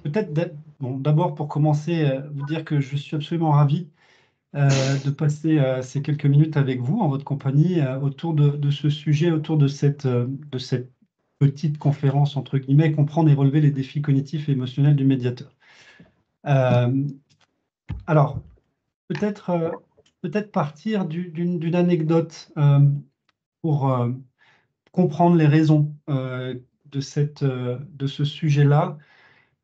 peut-être d'abord pour commencer, vous dire que je suis absolument ravi de passer ces quelques minutes avec vous en votre compagnie autour de ce sujet, autour de cette petite conférence entre guillemets, comprendre et relever les défis cognitifs et émotionnels du médiateur. Euh, alors, peut-être partir d'une anecdote pour comprendre les raisons de ce sujet-là.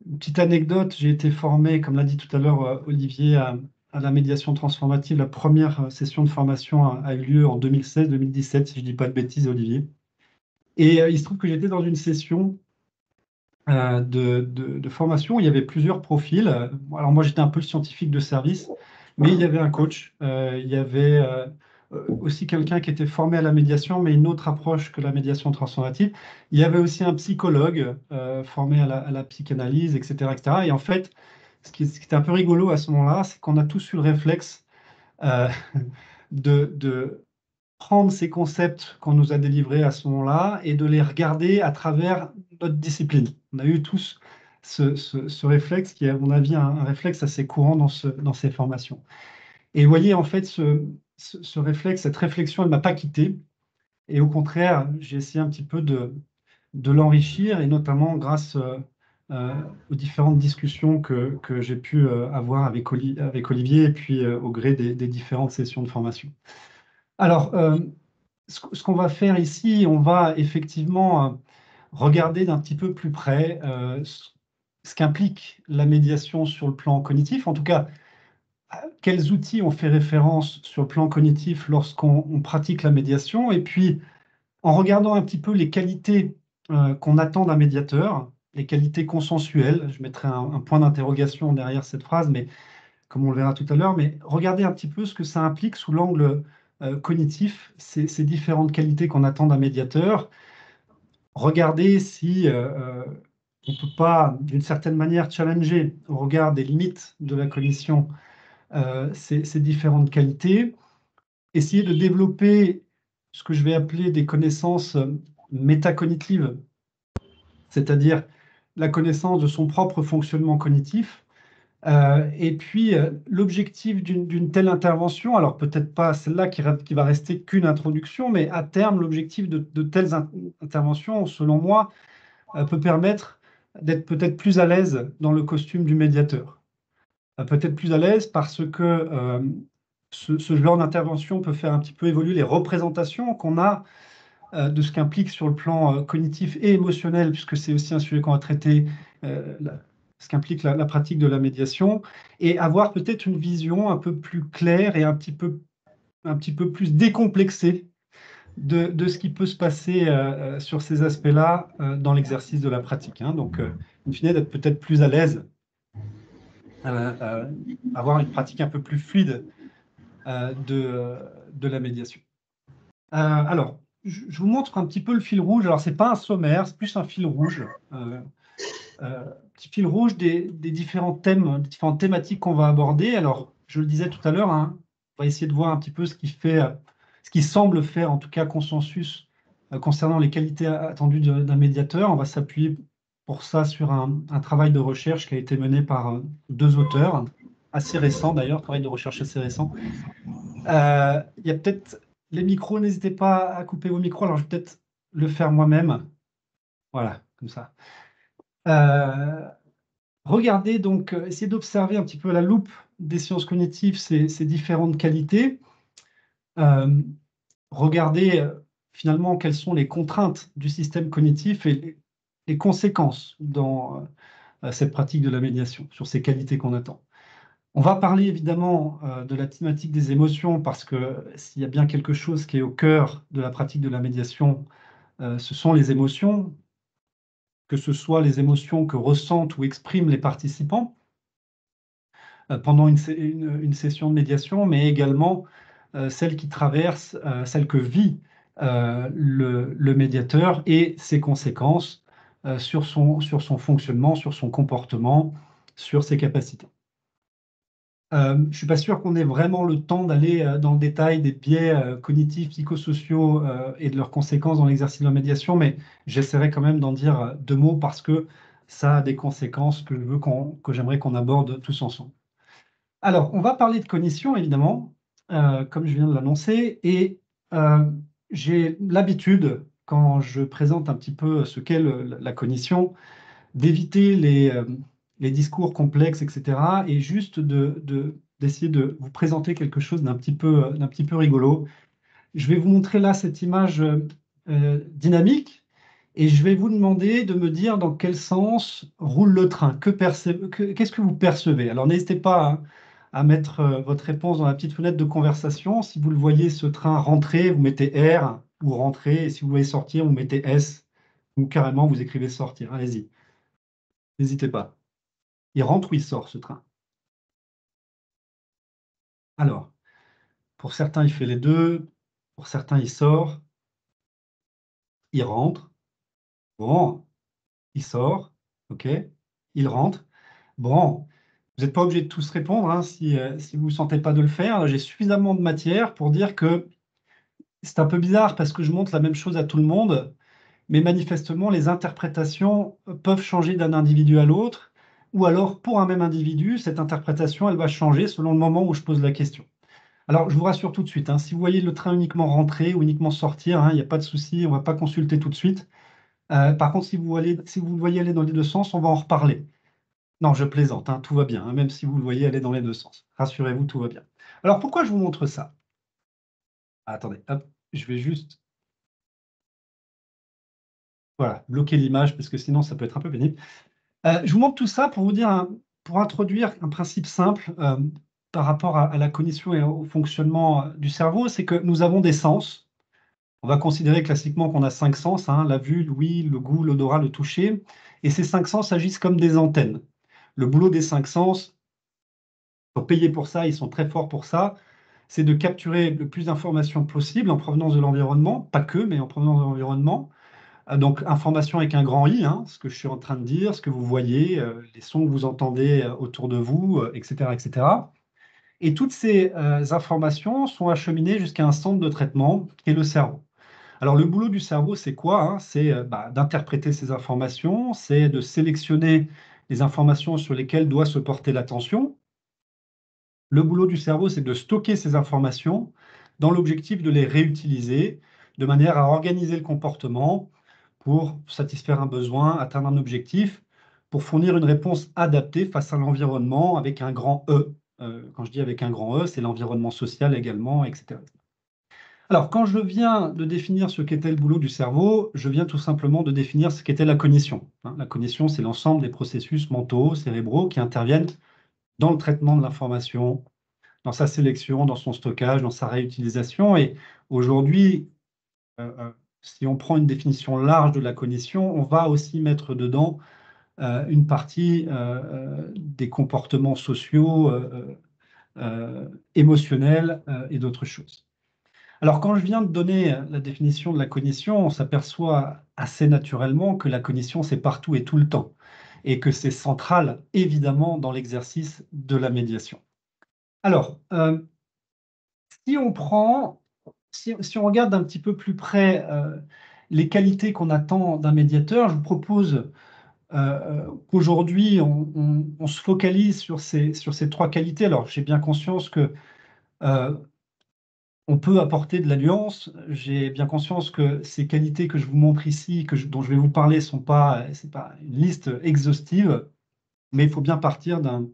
Une petite anecdote, j'ai été formé, comme l'a dit tout à l'heure Olivier, à la médiation transformative. La première session de formation a eu lieu en 2016-2017, si je ne dis pas de bêtises, Olivier. Et il se trouve que j'étais dans une session de formation où il y avait plusieurs profils. Alors moi, j'étais un peu le scientifique de service, mais il y avait un coach, il y avait aussi quelqu'un qui était formé à la médiation, mais une autre approche que la médiation transformative. Il y avait aussi un psychologue formé à la psychanalyse, etc., etc. Et en fait, ce qui était un peu rigolo à ce moment-là, c'est qu'on a tous eu le réflexe euh, de prendre ces concepts qu'on nous a délivrés à ce moment-là et de les regarder à travers notre discipline. On a eu tous ce réflexe qui est, à mon avis, un réflexe assez courant dans ces formations. Et vous voyez, en fait, ce réflexe, cette réflexion, elle ne m'a pas quitté. Et au contraire, j'ai essayé un petit peu de l'enrichir, et notamment grâce aux différentes discussions que j'ai pu avoir avec Olivier, et puis au gré des différentes sessions de formation. Alors, ce qu'on va faire ici, on va effectivement regarder d'un petit peu plus près ce qu'implique la médiation sur le plan cognitif. En tout cas, quels outils on fait référence sur le plan cognitif lorsqu'on pratique la médiation. Et puis, en regardant un petit peu les qualités qu'on attend d'un médiateur, les qualités consensuelles, je mettrai un point d'interrogation derrière cette phrase, mais comme on le verra tout à l'heure, mais regardez un petit peu ce que ça implique sous l'angle cognitif, ces différentes qualités qu'on attend d'un médiateur. Regardez si on ne peut pas, d'une certaine manière, challenger au regard des limites de la cognition ces différentes qualités. Essayer de développer ce que je vais appeler des connaissances métacognitives, c'est-à-dire la connaissance de son propre fonctionnement cognitif. Et puis, l'objectif d'une telle intervention, alors peut-être pas celle-là qui va rester qu'une introduction, mais à terme, l'objectif de telles interventions, selon moi, peut permettre d'être peut-être plus à l'aise dans le costume du médiateur. Peut-être plus à l'aise parce que ce genre d'intervention peut faire un petit peu évoluer les représentations qu'on a de ce qu'implique sur le plan cognitif et émotionnel, puisque c'est aussi un sujet qu'on va traiter, ce qu'implique la pratique de la médiation, et avoir peut-être une vision un peu plus claire et un petit peu plus décomplexée de ce qui peut se passer sur ces aspects-là dans l'exercice de la pratique. Hein. Donc, in fine, d'être peut-être plus à l'aise, avoir une pratique un peu plus fluide de la médiation. Alors, je vous montre un petit peu le fil rouge. Alors, ce n'est pas un sommaire, c'est plus un fil rouge. Petit fil rouge des différents thèmes, des différentes thématiques qu'on va aborder. Alors, je le disais tout à l'heure, hein, on va essayer de voir un petit peu ce qui semble faire, en tout cas, consensus concernant les qualités attendues d'un médiateur. On va s'appuyer pour ça sur un travail de recherche qui a été mené par deux auteurs, assez récents d'ailleurs, travail de recherche assez récent. Il y a peut-être les micros, n'hésitez pas à couper vos micros. Alors, je vais peut-être le faire moi-même. Voilà, comme ça. Regardez donc, essayez d'observer un petit peu à la loupe des sciences cognitives ces différentes qualités. Regardez finalement quelles sont les contraintes du système cognitif et les conséquences dans cette pratique de la médiation, sur ces qualités qu'on attend. On va parler évidemment de la thématique des émotions parce que s'il y a bien quelque chose qui est au cœur de la pratique de la médiation, ce sont les émotions, que ce soit les émotions que ressentent ou expriment les participants pendant une session de médiation, mais également celles qui traversent, celles que vit le médiateur et ses conséquences sur son fonctionnement, sur son comportement, sur ses capacités. Je ne suis pas sûr qu'on ait vraiment le temps d'aller dans le détail des biais cognitifs, psychosociaux et de leurs conséquences dans l'exercice de la médiation, mais j'essaierai quand même d'en dire deux mots parce que ça a des conséquences que j'aimerais qu'on aborde tous ensemble. Alors, on va parler de cognition, évidemment, comme je viens de l'annoncer, et j'ai l'habitude, quand je présente un petit peu ce qu'est la cognition, d'éviter les discours complexes, etc., et juste d'essayer de vous présenter quelque chose d'un petit peu rigolo. Je vais vous montrer là cette image dynamique et je vais vous demander de me dire dans quel sens roule le train. Qu'est-ce que vous percevez? Alors n'hésitez pas à mettre votre réponse dans la petite fenêtre de conversation. Si vous le voyez, ce train rentrer, vous mettez R ou rentrer. Et si vous voyez sortir, vous mettez S ou carrément vous écrivez sortir. Allez-y, n'hésitez pas. Il rentre ou il sort ce train? Alors, pour certains, il fait les deux. Pour certains, il sort, il rentre. Bon, il sort, ok, il rentre. Bon, vous n'êtes pas obligé de tous répondre hein, si vous ne sentez pas de le faire. J'ai suffisamment de matière pour dire que c'est un peu bizarre parce que je montre la même chose à tout le monde, mais manifestement, les interprétations peuvent changer d'un individu à l'autre, ou alors pour un même individu, cette interprétation, elle va changer selon le moment où je pose la question. Alors, je vous rassure tout de suite, hein, si vous voyez le train uniquement rentrer ou uniquement sortir, hein, il n'y a pas de souci, on ne va pas consulter tout de suite. Par contre, si vous le voyez aller dans les deux sens, on va en reparler. Non, je plaisante, hein, tout va bien, hein, même si vous le voyez aller dans les deux sens. Rassurez-vous, tout va bien. Alors, pourquoi je vous montre ça? Ah, attendez, hop, je vais juste voilà, bloquer l'image parce que sinon, ça peut être un peu pénible. Je vous montre tout ça pour vous dire, pour introduire un principe simple par rapport à la cognition et au fonctionnement du cerveau, c'est que nous avons des sens. On va considérer classiquement qu'on a 5 sens, hein, la vue, l'ouïe, le goût, l'odorat, le toucher. Et ces 5 sens agissent comme des antennes. Le boulot des 5 sens, ils sont payés pour ça, ils sont très forts pour ça, c'est de capturer le plus d'informations possible en provenance de l'environnement, pas que, mais en provenance de l'environnement. Donc, information avec un grand I, hein, ce que je suis en train de dire, ce que vous voyez, les sons que vous entendez autour de vous, etc., etc. Et toutes ces informations sont acheminées jusqu'à un centre de traitement qui est le cerveau. Alors, le boulot du cerveau, c'est quoi hein? C'est d'interpréter ces informations, c'est de sélectionner les informations sur lesquelles doit se porter l'attention. Le boulot du cerveau, c'est de stocker ces informations dans l'objectif de les réutiliser de manière à organiser le comportement pour satisfaire un besoin, atteindre un objectif, pour fournir une réponse adaptée face à l'environnement avec un grand E. Quand je dis avec un grand E, c'est l'environnement social également, etc. Alors, quand je viens de définir ce qu'était le boulot du cerveau, je viens tout simplement de définir ce qu'était la cognition. Hein. La cognition, c'est l'ensemble des processus mentaux, cérébraux qui interviennent dans le traitement de l'information, dans sa sélection, dans son stockage, dans sa réutilisation. Et aujourd'hui, si on prend une définition large de la cognition, on va aussi mettre dedans une partie des comportements sociaux, émotionnels et d'autres choses. Alors, quand je viens de donner la définition de la cognition, on s'aperçoit assez naturellement que la cognition, c'est partout et tout le temps, et que c'est central, évidemment, dans l'exercice de la médiation. Alors, si on prend, si on regarde d'un petit peu plus près les qualités qu'on attend d'un médiateur, je vous propose qu'aujourd'hui, on se focalise sur ces trois qualités. Alors, j'ai bien conscience que on peut apporter de la nuance. J'ai bien conscience que ces qualités que je vous montre ici, dont je vais vous parler, c'est pas une liste exhaustive, mais il faut bien partir d'un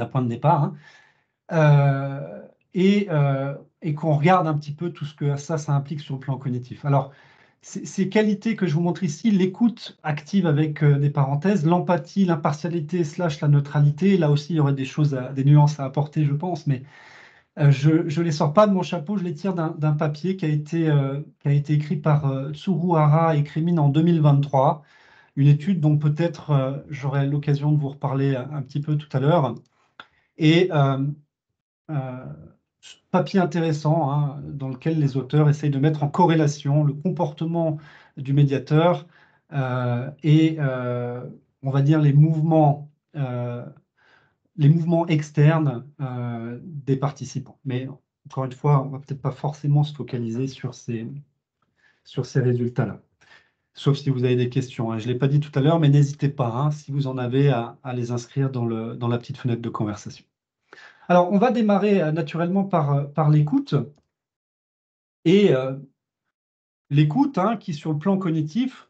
point de départ. Hein. Euh, et qu'on regarde un petit peu tout ce que ça implique sur le plan cognitif. Alors, ces qualités que je vous montre ici, l'écoute active avec des parenthèses, l'empathie, l'impartialité / la neutralité, là aussi il y aurait des nuances à apporter, je pense, mais je ne les sors pas de mon chapeau, je les tire d'un papier qui a été écrit par Tsuru Hara et Crémine en 2023, une étude dont peut-être j'aurai l'occasion de vous reparler un petit peu tout à l'heure. Et euh, papier intéressant hein, dans lequel les auteurs essayent de mettre en corrélation le comportement du médiateur et on va dire les mouvements externes des participants. Mais encore une fois, on va peut-être pas forcément se focaliser sur ces résultats-là. sauf si vous avez des questions, hein. Je ne l'ai pas dit tout à l'heure, mais n'hésitez pas, hein, si vous en avez, à les inscrire dans la petite fenêtre de conversation. Alors, on va démarrer naturellement par l'écoute. Et l'écoute, hein, qui sur le plan cognitif,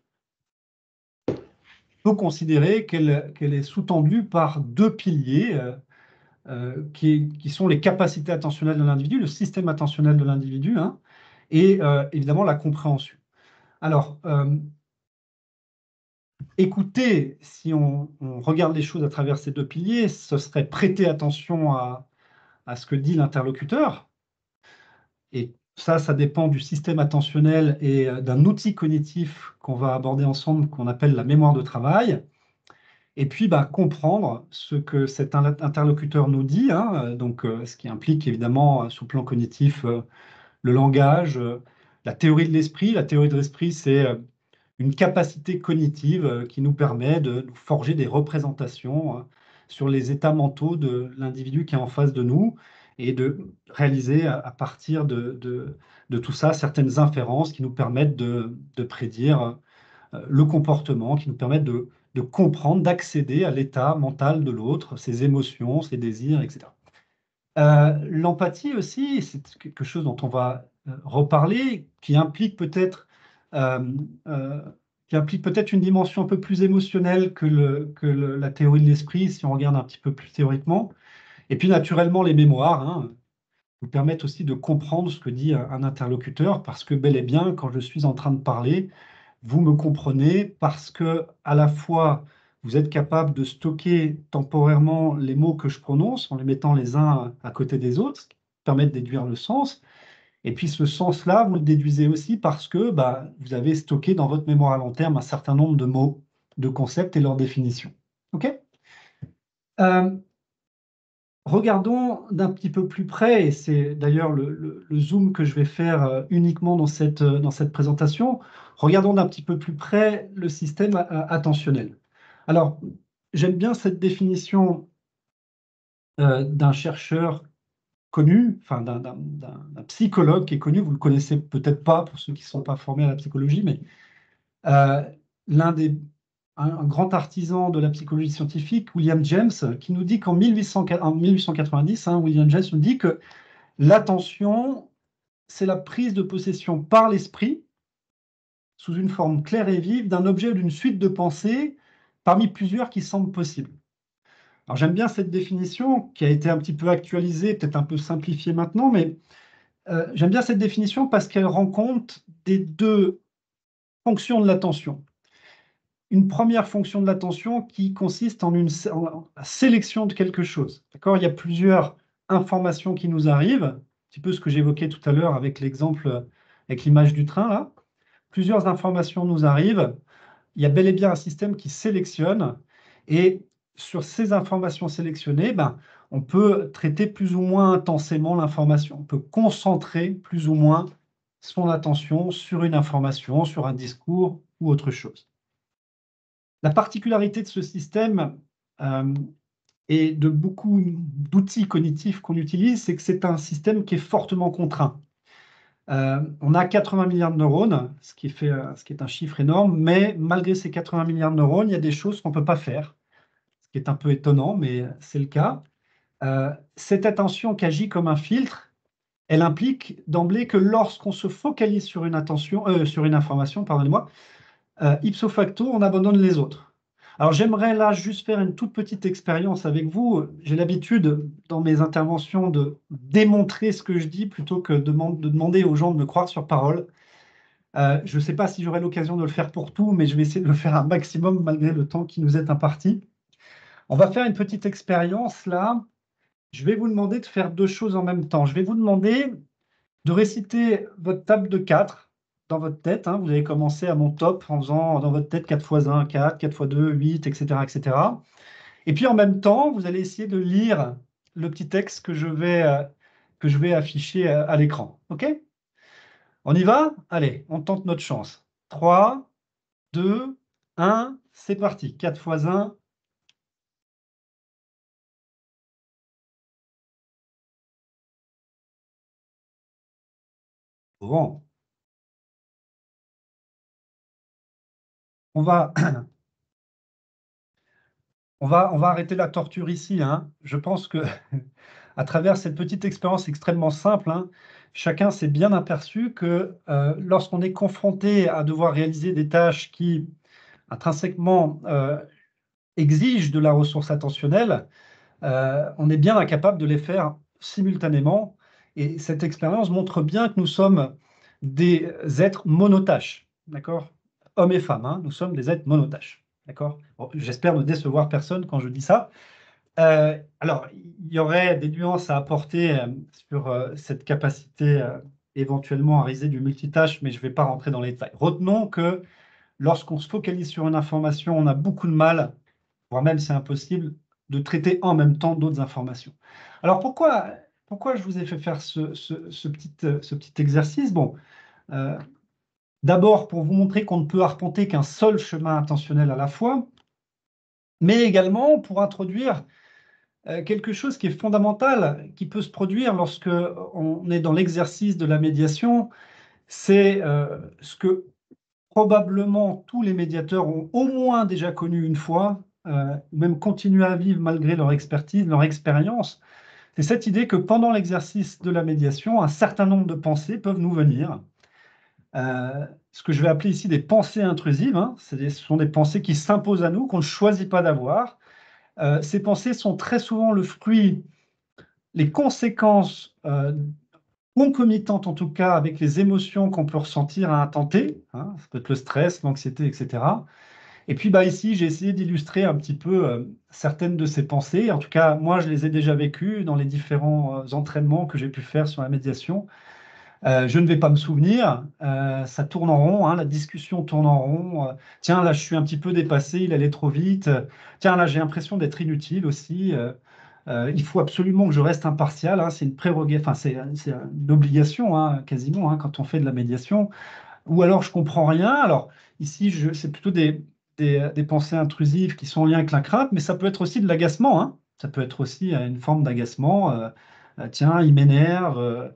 peut considérer qu'elle est sous-tendue par deux piliers qui sont les capacités attentionnelles de l'individu, le système attentionnel de l'individu, hein, et évidemment la compréhension. Alors, écouter, si on regarde les choses à travers ces deux piliers, ce serait prêter attention à ce que dit l'interlocuteur. Et ça dépend du système attentionnel et d'un outil cognitif qu'on va aborder ensemble, qu'on appelle la mémoire de travail. Et puis, bah, comprendre ce que cet interlocuteur nous dit, hein, donc ce qui implique évidemment, sur le plan cognitif, le langage, la théorie de l'esprit. La théorie de l'esprit, c'est une capacité cognitive qui nous permet de nous forger des représentations sur les états mentaux de l'individu qui est en face de nous et de réaliser à partir de tout ça certaines inférences qui nous permettent de prédire le comportement, qui nous permettent de comprendre, d'accéder à l'état mental de l'autre, ses émotions, ses désirs, etc. L'empathie aussi, c'est quelque chose dont on va reparler, euh, euh, qui implique peut-être une dimension un peu plus émotionnelle que la théorie de l'esprit, si on regarde un petit peu plus théoriquement. Et puis naturellement, les mémoires, hein, nous permettent aussi de comprendre ce que dit un interlocuteur, parce que bel et bien, quand je suis en train de parler, vous me comprenez parce que à la fois vous êtes capable de stocker temporairement les mots que je prononce en les mettant les uns à côté des autres, ce qui permet de déduire le sens. Et puis ce sens-là, vous le déduisez aussi parce que bah, vous avez stocké dans votre mémoire à long terme un certain nombre de mots, de concepts et leur définition. OK? Euh, Regardons d'un petit peu plus près, et c'est d'ailleurs le zoom que je vais faire uniquement dans cette présentation. Regardons d'un petit peu plus près le système attentionnel. Alors, j'aime bien cette définition d'un chercheur connu, enfin d'un psychologue qui est connu. Vous le connaissez peut-être pas pour ceux qui ne sont pas formés à la psychologie, mais euh, l'un des un grand artisan de la psychologie scientifique, William James, qui nous dit qu'en 1890, hein, William James nous dit que l'attention, c'est la prise de possession par l'esprit, sous une forme claire et vive, d'un objet ou d'une suite de pensées parmi plusieurs qui semblent possibles. Alors j'aime bien cette définition qui a été un petit peu actualisée, peut-être un peu simplifiée maintenant, mais j'aime bien cette définition parce qu'elle rend compte des deux fonctions de l'attention. Une première fonction de l'attention qui consiste en la sélection de quelque chose. D'accord? Il y a plusieurs informations qui nous arrivent, un petit peu ce que j'évoquais tout à l'heure avec l'exemple, avec l'image du train, là. Plusieurs informations nous arrivent. Il y a bel et bien un système qui sélectionne. Et sur ces informations sélectionnées, ben, on peut traiter plus ou moins intensément l'information. On peut concentrer plus ou moins son attention sur une information, sur un discours ou autre chose. La particularité de ce système et de beaucoup d'outils cognitifs qu'on utilise, c'est que c'est un système qui est fortement contraint. On a 80 milliards de neurones, ce qui est un chiffre énorme, mais malgré ces 80 milliards de neurones, il y a des choses qu'on ne peut pas faire, ce qui est un peu étonnant, mais c'est le cas. Cette attention qui agit comme un filtre, elle implique d'emblée que lorsqu'on se focalise sur une information, pardonnez-moi, ipso facto, on abandonne les autres. Alors j'aimerais là juste faire une toute petite expérience avec vous. J'ai l'habitude dans mes interventions de démontrer ce que je dis plutôt que de demander aux gens de me croire sur parole. Je ne sais pas si j'aurai l'occasion de le faire pour tout, mais je vais essayer de le faire un maximum malgré le temps qui nous est imparti. On va faire une petite expérience là. Je vais vous demander de faire deux choses en même temps. Je vais vous demander de réciter votre table de 4 dans votre tête, hein. Vous allez commencer à mon top en faisant dans votre tête 4 fois 1, 4, 4 fois 2, 8, etc., etc. Et cetera. Et puis en même temps, vous allez essayer de lire le petit texte que je vais afficher à l'écran. OK? On y va? Allez, on tente notre chance. 3, 2, 1, c'est parti. 4 fois 1. Bon. on va, on va arrêter la torture ici, hein. Je pense que à travers cette petite expérience extrêmement simple, hein, chacun s'est bien aperçu que lorsqu'on est confronté à devoir réaliser des tâches qui intrinsèquement exigent de la ressource attentionnelle, on est bien incapable de les faire simultanément. Et cette expérience montre bien que nous sommes des êtres monotâches, d'accord? Hommes et femmes, hein, nous sommes des êtres monotâches, d'accord? Bon, j'espère ne décevoir personne quand je dis ça. Alors, il y aurait des nuances à apporter sur cette capacité éventuellement à réaliser du multitâche, mais je ne vais pas rentrer dans les détails. Retenons que lorsqu'on se focalise sur une information, on a beaucoup de mal, voire même c'est impossible, de traiter en même temps d'autres informations. Alors pourquoi je vous ai fait faire ce petit exercice? Bon, euh, d'abord pour vous montrer qu'on ne peut arpenter qu'un seul chemin intentionnel à la fois, mais également pour introduire quelque chose qui est fondamental, qui peut se produire lorsque on est dans l'exercice de la médiation, c'est ce que probablement tous les médiateurs ont au moins déjà connu une fois, ou même continuent à vivre malgré leur expertise, leur expérience. C'est cette idée que pendant l'exercice de la médiation, un certain nombre de pensées peuvent nous venir. Ce que je vais appeler ici des pensées intrusives, hein. Ce sont des pensées qui s'imposent à nous, qu'on ne choisit pas d'avoir. Ces pensées sont très souvent le fruit, les conséquences concomitantes en tout cas avec les émotions qu'on peut ressentir à un temps T, hein. Ça peut être le stress, l'anxiété, etc. Et puis bah, ici, j'ai essayé d'illustrer un petit peu certaines de ces pensées. En tout cas, moi, je les ai déjà vécues dans les différents entraînements que j'ai pu faire sur la médiation. Je ne vais pas me souvenir, ça tourne en rond, hein, la discussion tourne en rond. Tiens, là, je suis un petit peu dépassé, il allait trop vite. Tiens, là, j'ai l'impression d'être inutile aussi. Il faut absolument que je reste impartial, hein, c'est une prérogative, enfin, c'est une obligation, hein, quasiment, hein, quand on fait de la médiation. Ou alors, je comprends rien. Alors, ici, c'est plutôt des pensées intrusives qui sont en lien avec la crainte, mais ça peut être aussi de l'agacement, hein. Ça peut être aussi une forme d'agacement. Tiens, il m'énerve.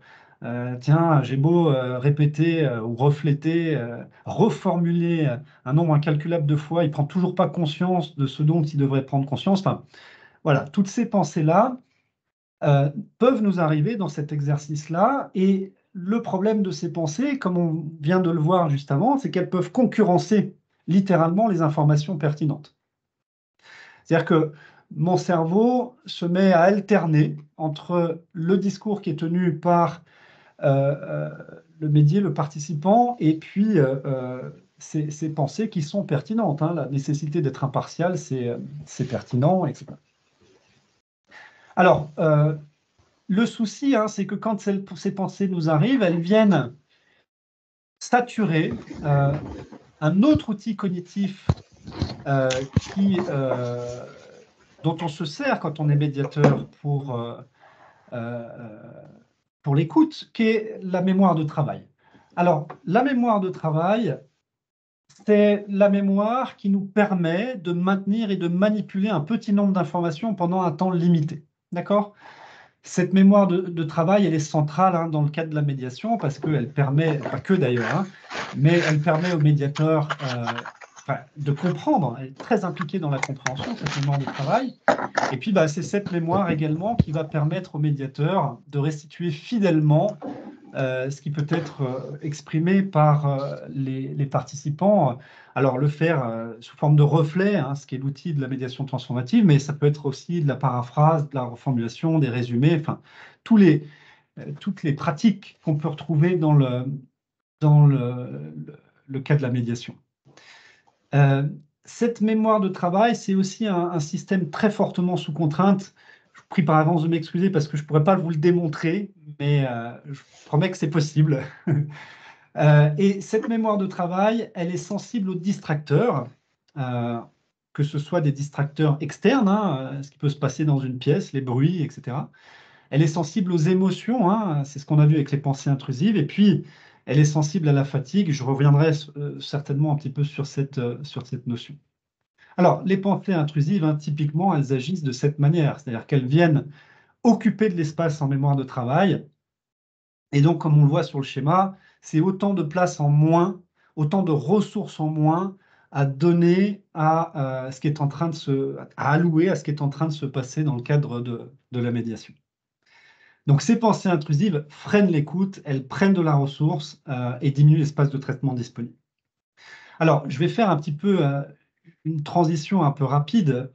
Tiens, j'ai beau répéter ou refléter, reformuler un nombre incalculable de fois, il prend toujours pas conscience de ce dont il devrait prendre conscience. Enfin, voilà, toutes ces pensées-là peuvent nous arriver dans cet exercice-là. Et le problème de ces pensées, comme on vient de le voir juste avant, c'est qu'elles peuvent concurrencer littéralement les informations pertinentes. C'est-à-dire que mon cerveau se met à alterner entre le discours qui est tenu par euh, euh, le médié, le participant, et puis ces pensées qui sont pertinentes, hein. La nécessité d'être impartial, c'est pertinent, etc. Alors, le souci, hein, c'est que quand ces pensées nous arrivent, elles viennent saturer un autre outil cognitif euh, qui, dont on se sert quand on est médiateur euh, pour l'écoute, qui est la mémoire de travail. Alors, la mémoire de travail, c'est la mémoire qui nous permet de maintenir et de manipuler un petit nombre d'informations pendant un temps limité. D'accord? Cette mémoire de travail, elle est centrale, hein, dans le cadre de la médiation parce qu'elle permet, pas que d'ailleurs, hein, mais elle permet au médiateur enfin, de comprendre. Elle est très impliquée dans la compréhension, cette mémoire de travail. Et puis, bah, c'est cette mémoire également qui va permettre au médiateur de restituer fidèlement ce qui peut être exprimé par les participants. Alors, le faire sous forme de reflet, hein, ce qui est l'outil de la médiation transformative, mais ça peut être aussi de la paraphrase, de la reformulation, des résumés, enfin, toutes les pratiques qu'on peut retrouver dans le cas de la médiation. Cette mémoire de travail, c'est aussi un système très fortement sous contrainte. Je vous prie par avance de m'excuser parce que je ne pourrais pas vous le démontrer, mais je promets que c'est possible. Et cette mémoire de travail, elle est sensible aux distracteurs, euh, que ce soit des distracteurs externes, hein, ce qui peut se passer dans une pièce, les bruits, etc. Elle est sensible aux émotions, hein, c'est ce qu'on a vu avec les pensées intrusives, et puis elle est sensible à la fatigue. Je reviendrai certainement un petit peu sur cette notion. Alors, les pensées intrusives, hein, typiquement, elles agissent de cette manière, c'est-à-dire qu'elles viennent occuper de l'espace en mémoire de travail. Et donc, comme on le voit sur le schéma, c'est autant de place en moins, autant de ressources en moins à donner à ce qui est en train à allouer à ce qui est en train de se passer dans le cadre de la médiation. Donc, ces pensées intrusives freinent l'écoute, elles prennent de la ressource et diminuent l'espace de traitement disponible. Alors, je vais faire un petit peu une transition un peu rapide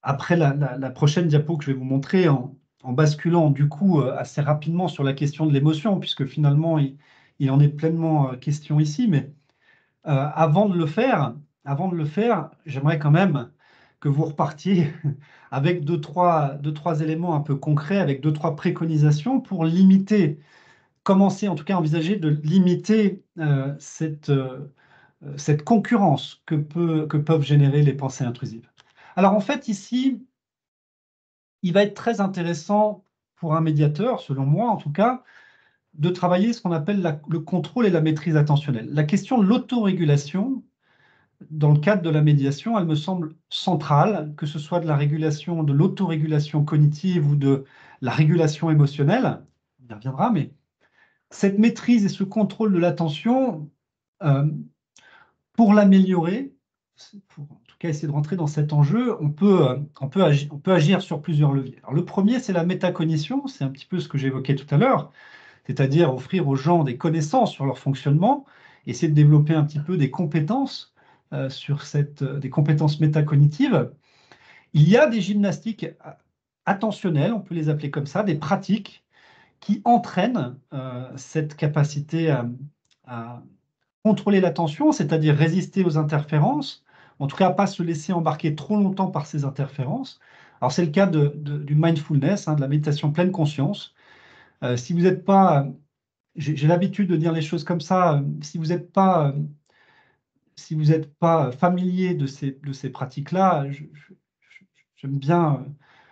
après la prochaine diapo que je vais vous montrer en basculant du coup assez rapidement sur la question de l'émotion, puisque finalement, il en est pleinement question ici. Mais avant de le faire, j'aimerais quand même que vous repartiez avec deux, trois éléments un peu concrets, avec deux, trois préconisations pour limiter, commencer en tout cas à envisager de limiter cette concurrence que peuvent générer les pensées intrusives. Alors en fait, ici, il va être très intéressant pour un médiateur, selon moi en tout cas, de travailler ce qu'on appelle le contrôle et la maîtrise attentionnelle. La question de l'autorégulation, dans le cadre de la médiation, elle me semble centrale, que ce soit de la régulation, de l'autorégulation cognitive ou de la régulation émotionnelle, on y reviendra, mais cette maîtrise et ce contrôle de l'attention, pour l'améliorer, pour en tout cas essayer de rentrer dans cet enjeu, on peut agir sur plusieurs leviers. Alors, le premier, c'est la métacognition, c'est un petit peu ce que j'évoquais tout à l'heure, c'est-à-dire offrir aux gens des connaissances sur leur fonctionnement, essayer de développer un petit peu des compétences des compétences métacognitives. Il y a des gymnastiques attentionnelles, on peut les appeler comme ça, des pratiques qui entraînent cette capacité à contrôler l'attention, c'est-à-dire résister aux interférences, en tout cas pas se laisser embarquer trop longtemps par ces interférences. Alors c'est le cas du mindfulness, de la méditation pleine conscience. Si vous n'êtes pas, j'ai l'habitude de dire les choses comme ça, si vous n'êtes pas familier de ces pratiques-là, j'aime bien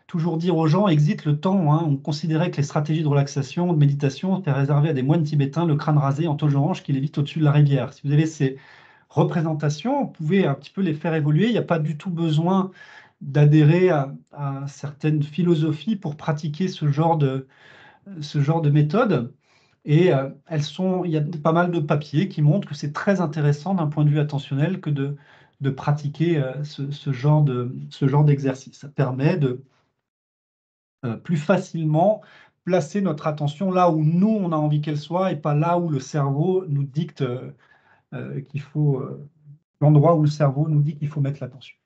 toujours dire aux gens, exit le temps. On considérait que les stratégies de relaxation, de méditation, étaient réservées à des moines tibétains, le crâne rasé, en tauge orange, qui lévitent au-dessus de la rivière. Si vous avez ces représentations, vous pouvez un petit peu les faire évoluer. Il n'y a pas du tout besoin d'adhérer à certaines philosophies pour pratiquer ce genre de méthode. Et il y a pas mal de papiers qui montrent que c'est très intéressant d'un point de vue attentionnel que de pratiquer ce genre d'exercice. Ça permet de plus facilement placer notre attention là où nous, on a envie qu'elle soit et pas là où le cerveau nous dicte qu'il faut, l'endroit où le cerveau nous dit qu'il faut mettre l'attention.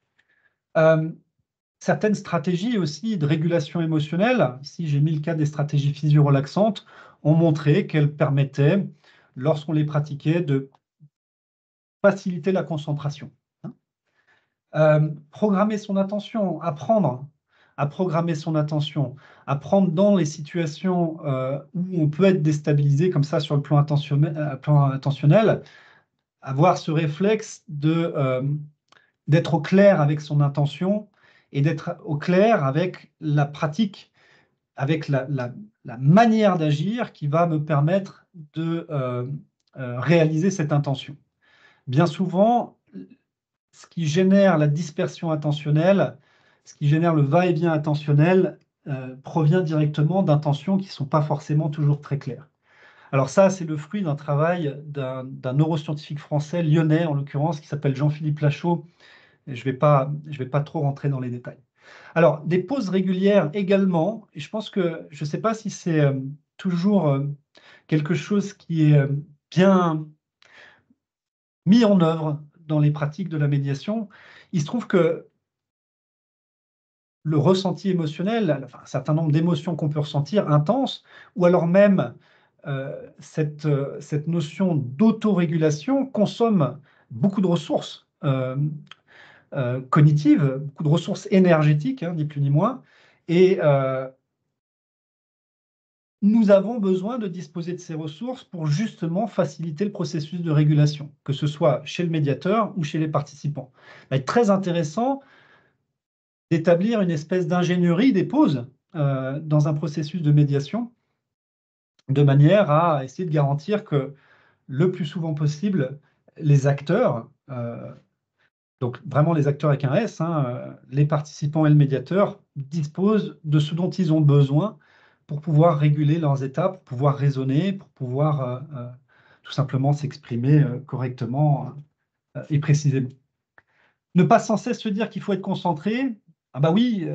Certaines stratégies aussi de régulation émotionnelle, ici j'ai mis le cas des stratégies physio-relaxantes, ont montré qu'elles permettaient, lorsqu'on les pratiquait, de faciliter la concentration. Programmer son attention, apprendre à programmer son attention, apprendre dans les situations où on peut être déstabilisé comme ça sur le plan attentionnel, avoir ce réflexe d'être au clair avec son intention et d'être au clair avec la pratique, avec la manière d'agir qui va me permettre de réaliser cette intention. Bien souvent, ce qui génère la dispersion attentionnelle, ce qui génère le va-et-vient attentionnel, provient directement d'intentions qui ne sont pas forcément toujours très claires. Alors ça, c'est le fruit d'un travail d'un neuroscientifique français, lyonnais en l'occurrence, qui s'appelle Jean-Philippe Lachaud. Et je vais pas trop rentrer dans les détails. Alors, des pauses régulières également, et je pense que, je ne sais pas si c'est toujours quelque chose qui est bien mis en œuvre dans les pratiques de la médiation. Il se trouve que le ressenti émotionnel, enfin, un certain nombre d'émotions qu'on peut ressentir intenses, ou alors même cette notion d'autorégulation consomme beaucoup de ressources cognitives, beaucoup de ressources énergétiques, ni plus ni moins, et nous avons besoin de disposer de ces ressources pour justement faciliter le processus de régulation, que ce soit chez le médiateur ou chez les participants. Il va être très intéressant d'établir une espèce d'ingénierie des pauses dans un processus de médiation, de manière à essayer de garantir que le plus souvent possible, les acteurs, donc vraiment les acteurs avec un S, les participants et le médiateur, disposent de ce dont ils ont besoin pour pouvoir réguler leurs états, pour pouvoir raisonner, pour pouvoir tout simplement s'exprimer correctement et précisément. Ne pas sans cesse se dire qu'il faut être concentré. Ah bah oui,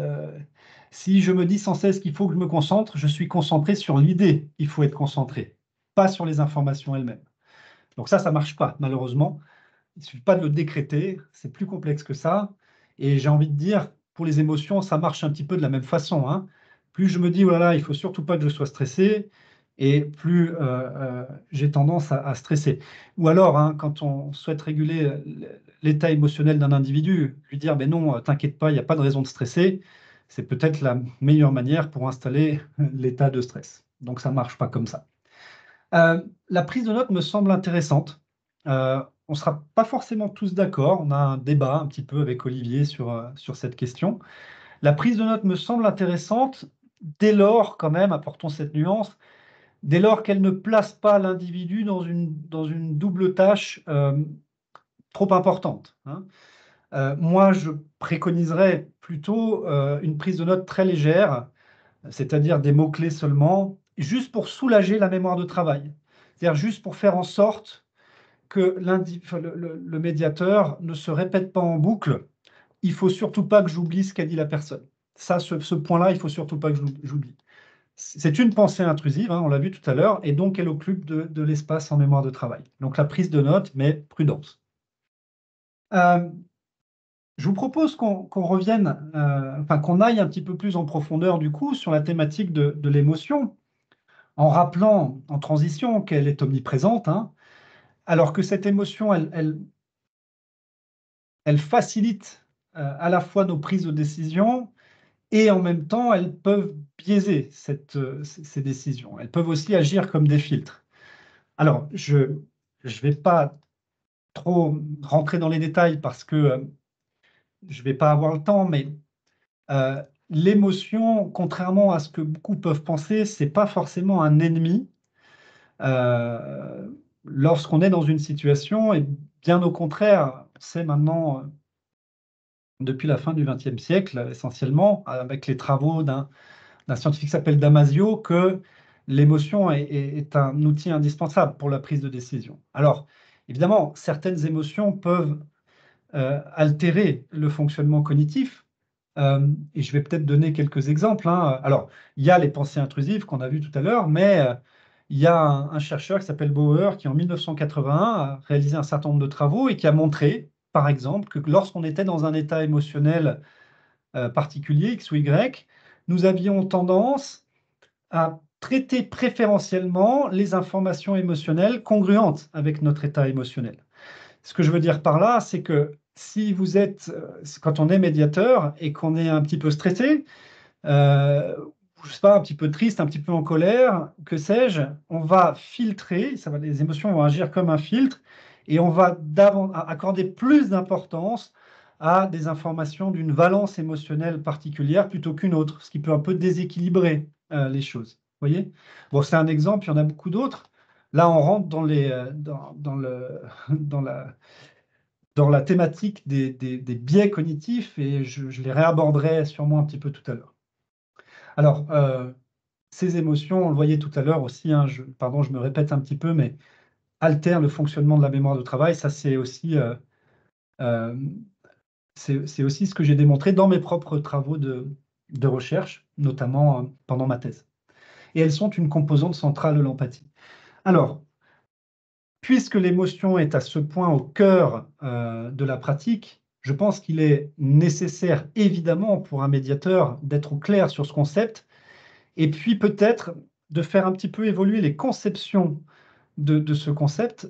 si je me dis sans cesse qu'il faut que je me concentre, je suis concentré sur l'idée, il faut être concentré, pas sur les informations elles-mêmes. Donc ça marche pas, malheureusement. Il ne suffit pas de le décréter, c'est plus complexe que ça. Et j'ai envie de dire, pour les émotions, ça marche un petit peu de la même façon, hein. Plus je me dis, voilà, il faut surtout pas que je sois stressé, et plus j'ai tendance à stresser. Ou alors, hein, quand on souhaite réguler l'état émotionnel d'un individu, lui dire, ben non, t'inquiète pas, il n'y a pas de raison de stresser, c'est peut-être la meilleure manière pour installer l'état de stress. Donc ça ne marche pas comme ça. La prise de notes me semble intéressante. On ne sera pas forcément tous d'accord. On a un débat un petit peu avec Olivier sur cette question. La prise de notes me semble intéressante dès lors, quand même, apportons cette nuance, dès lors qu'elle ne place pas l'individu dans une double tâche trop importante, hein. Moi, je préconiserais plutôt une prise de notes très légère, c'est-à-dire des mots-clés seulement, juste pour soulager la mémoire de travail. C'est-à-dire juste pour faire en sorte que le médiateur ne se répète pas en boucle. Il faut surtout pas que j'oublie ce qu'a dit la personne. Ça, ce point-là, il faut surtout pas que j'oublie. C'est une pensée intrusive, hein, on l'a vu tout à l'heure, et donc elle occupe de l'espace en mémoire de travail. Donc la prise de notes, mais prudence. Je vous propose qu'on revienne, enfin qu'on aille un petit peu plus en profondeur du coup sur la thématique de l'émotion, en rappelant en transition qu'elle est omniprésente, hein, alors que cette émotion, elle facilite à la fois nos prises de décision et en même temps, elles peuvent biaiser ces décisions. Elles peuvent aussi agir comme des filtres. Alors, je ne vais pas trop rentrer dans les détails parce que je ne vais pas avoir le temps, mais l'émotion, contrairement à ce que beaucoup peuvent penser, ce n'est pas forcément un ennemi lorsqu'on est dans une situation, et bien au contraire, on sait maintenant, depuis la fin du XXe siècle, essentiellement, avec les travaux d'un scientifique qui s'appelle Damasio, que l'émotion est un outil indispensable pour la prise de décision. Alors, évidemment, certaines émotions peuvent altérer le fonctionnement cognitif, et je vais peut-être donner quelques exemples, hein. Alors, il y a les pensées intrusives qu'on a vues tout à l'heure, mais il y a un chercheur qui s'appelle Bauer qui, en 1981, a réalisé un certain nombre de travaux et qui a montré, par exemple, que lorsqu'on était dans un état émotionnel particulier, X ou Y, nous avions tendance à traiter préférentiellement les informations émotionnelles congruentes avec notre état émotionnel. Ce que je veux dire par là, c'est que si vous êtes, quand on est médiateur et qu'on est un petit peu stressé, je sais pas, un petit peu triste, un petit peu en colère, que sais-je, on va filtrer, les émotions vont agir comme un filtre, et on va accorder plus d'importance à des informations d'une valence émotionnelle particulière plutôt qu'une autre, ce qui peut un peu déséquilibrer les choses. Vous voyez? Bon, c'est un exemple, il y en a beaucoup d'autres. Là, on rentre dans dans la thématique des biais cognitifs, et je les réaborderai sûrement un petit peu tout à l'heure. Alors, ces émotions, on le voyait tout à l'heure aussi, hein, pardon, je me répète un petit peu, mais altèrent le fonctionnement de la mémoire de travail. Ça, euh, c'est aussi ce que j'ai démontré dans mes propres travaux de recherche, notamment pendant ma thèse. Et elles sont une composante centrale de l'empathie. Alors, puisque l'émotion est à ce point au cœur de la pratique, je pense qu'il est nécessaire, évidemment, pour un médiateur d'être au clair sur ce concept, et puis peut-être de faire un petit peu évoluer les conceptions de ce concept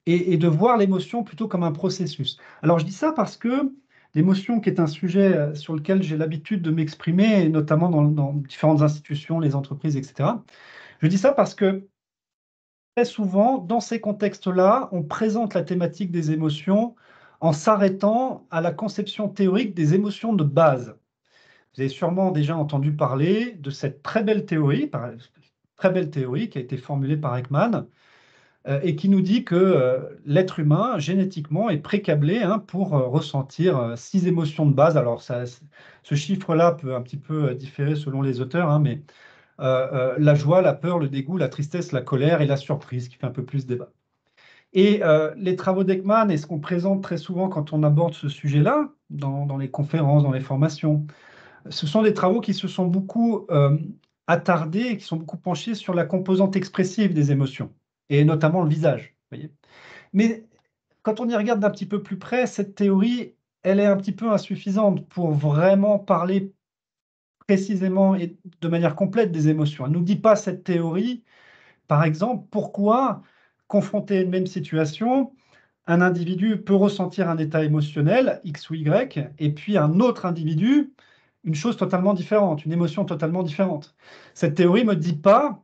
et de voir l'émotion plutôt comme un processus. Alors je dis ça parce que l'émotion, qui est un sujet sur lequel j'ai l'habitude de m'exprimer, notamment dans différentes institutions, les entreprises, etc. Je dis ça parce que très souvent, dans ces contextes-là, on présente la thématique des émotions en s'arrêtant à la conception théorique des émotions de base. Vous avez sûrement déjà entendu parler de cette très belle théorie qui a été formulée par Ekman, et qui nous dit que l'être humain, génétiquement, est précablé, hein, pour ressentir 6 émotions de base. Alors, ce chiffre-là peut un petit peu différer selon les auteurs, hein, mais la joie, la peur, le dégoût, la tristesse, la colère et la surprise, qui fait un peu plus débat. Et les travaux d'Ekman, et ce qu'on présente très souvent quand on aborde ce sujet-là, dans les conférences, dans les formations, ce sont des travaux qui se sont beaucoup attardés, qui sont beaucoup penchés sur la composante expressive des émotions, et notamment le visage. Voyez. Mais quand on y regarde d'un petit peu plus près, cette théorie, elle est un petit peu insuffisante pour vraiment parler précisément et de manière complète des émotions. Elle ne nous dit pas, cette théorie, par exemple, pourquoi, confronté à une même situation, un individu peut ressentir un état émotionnel, X ou Y, et puis un autre individu, une chose totalement différente, une émotion totalement différente. Cette théorie ne me dit pas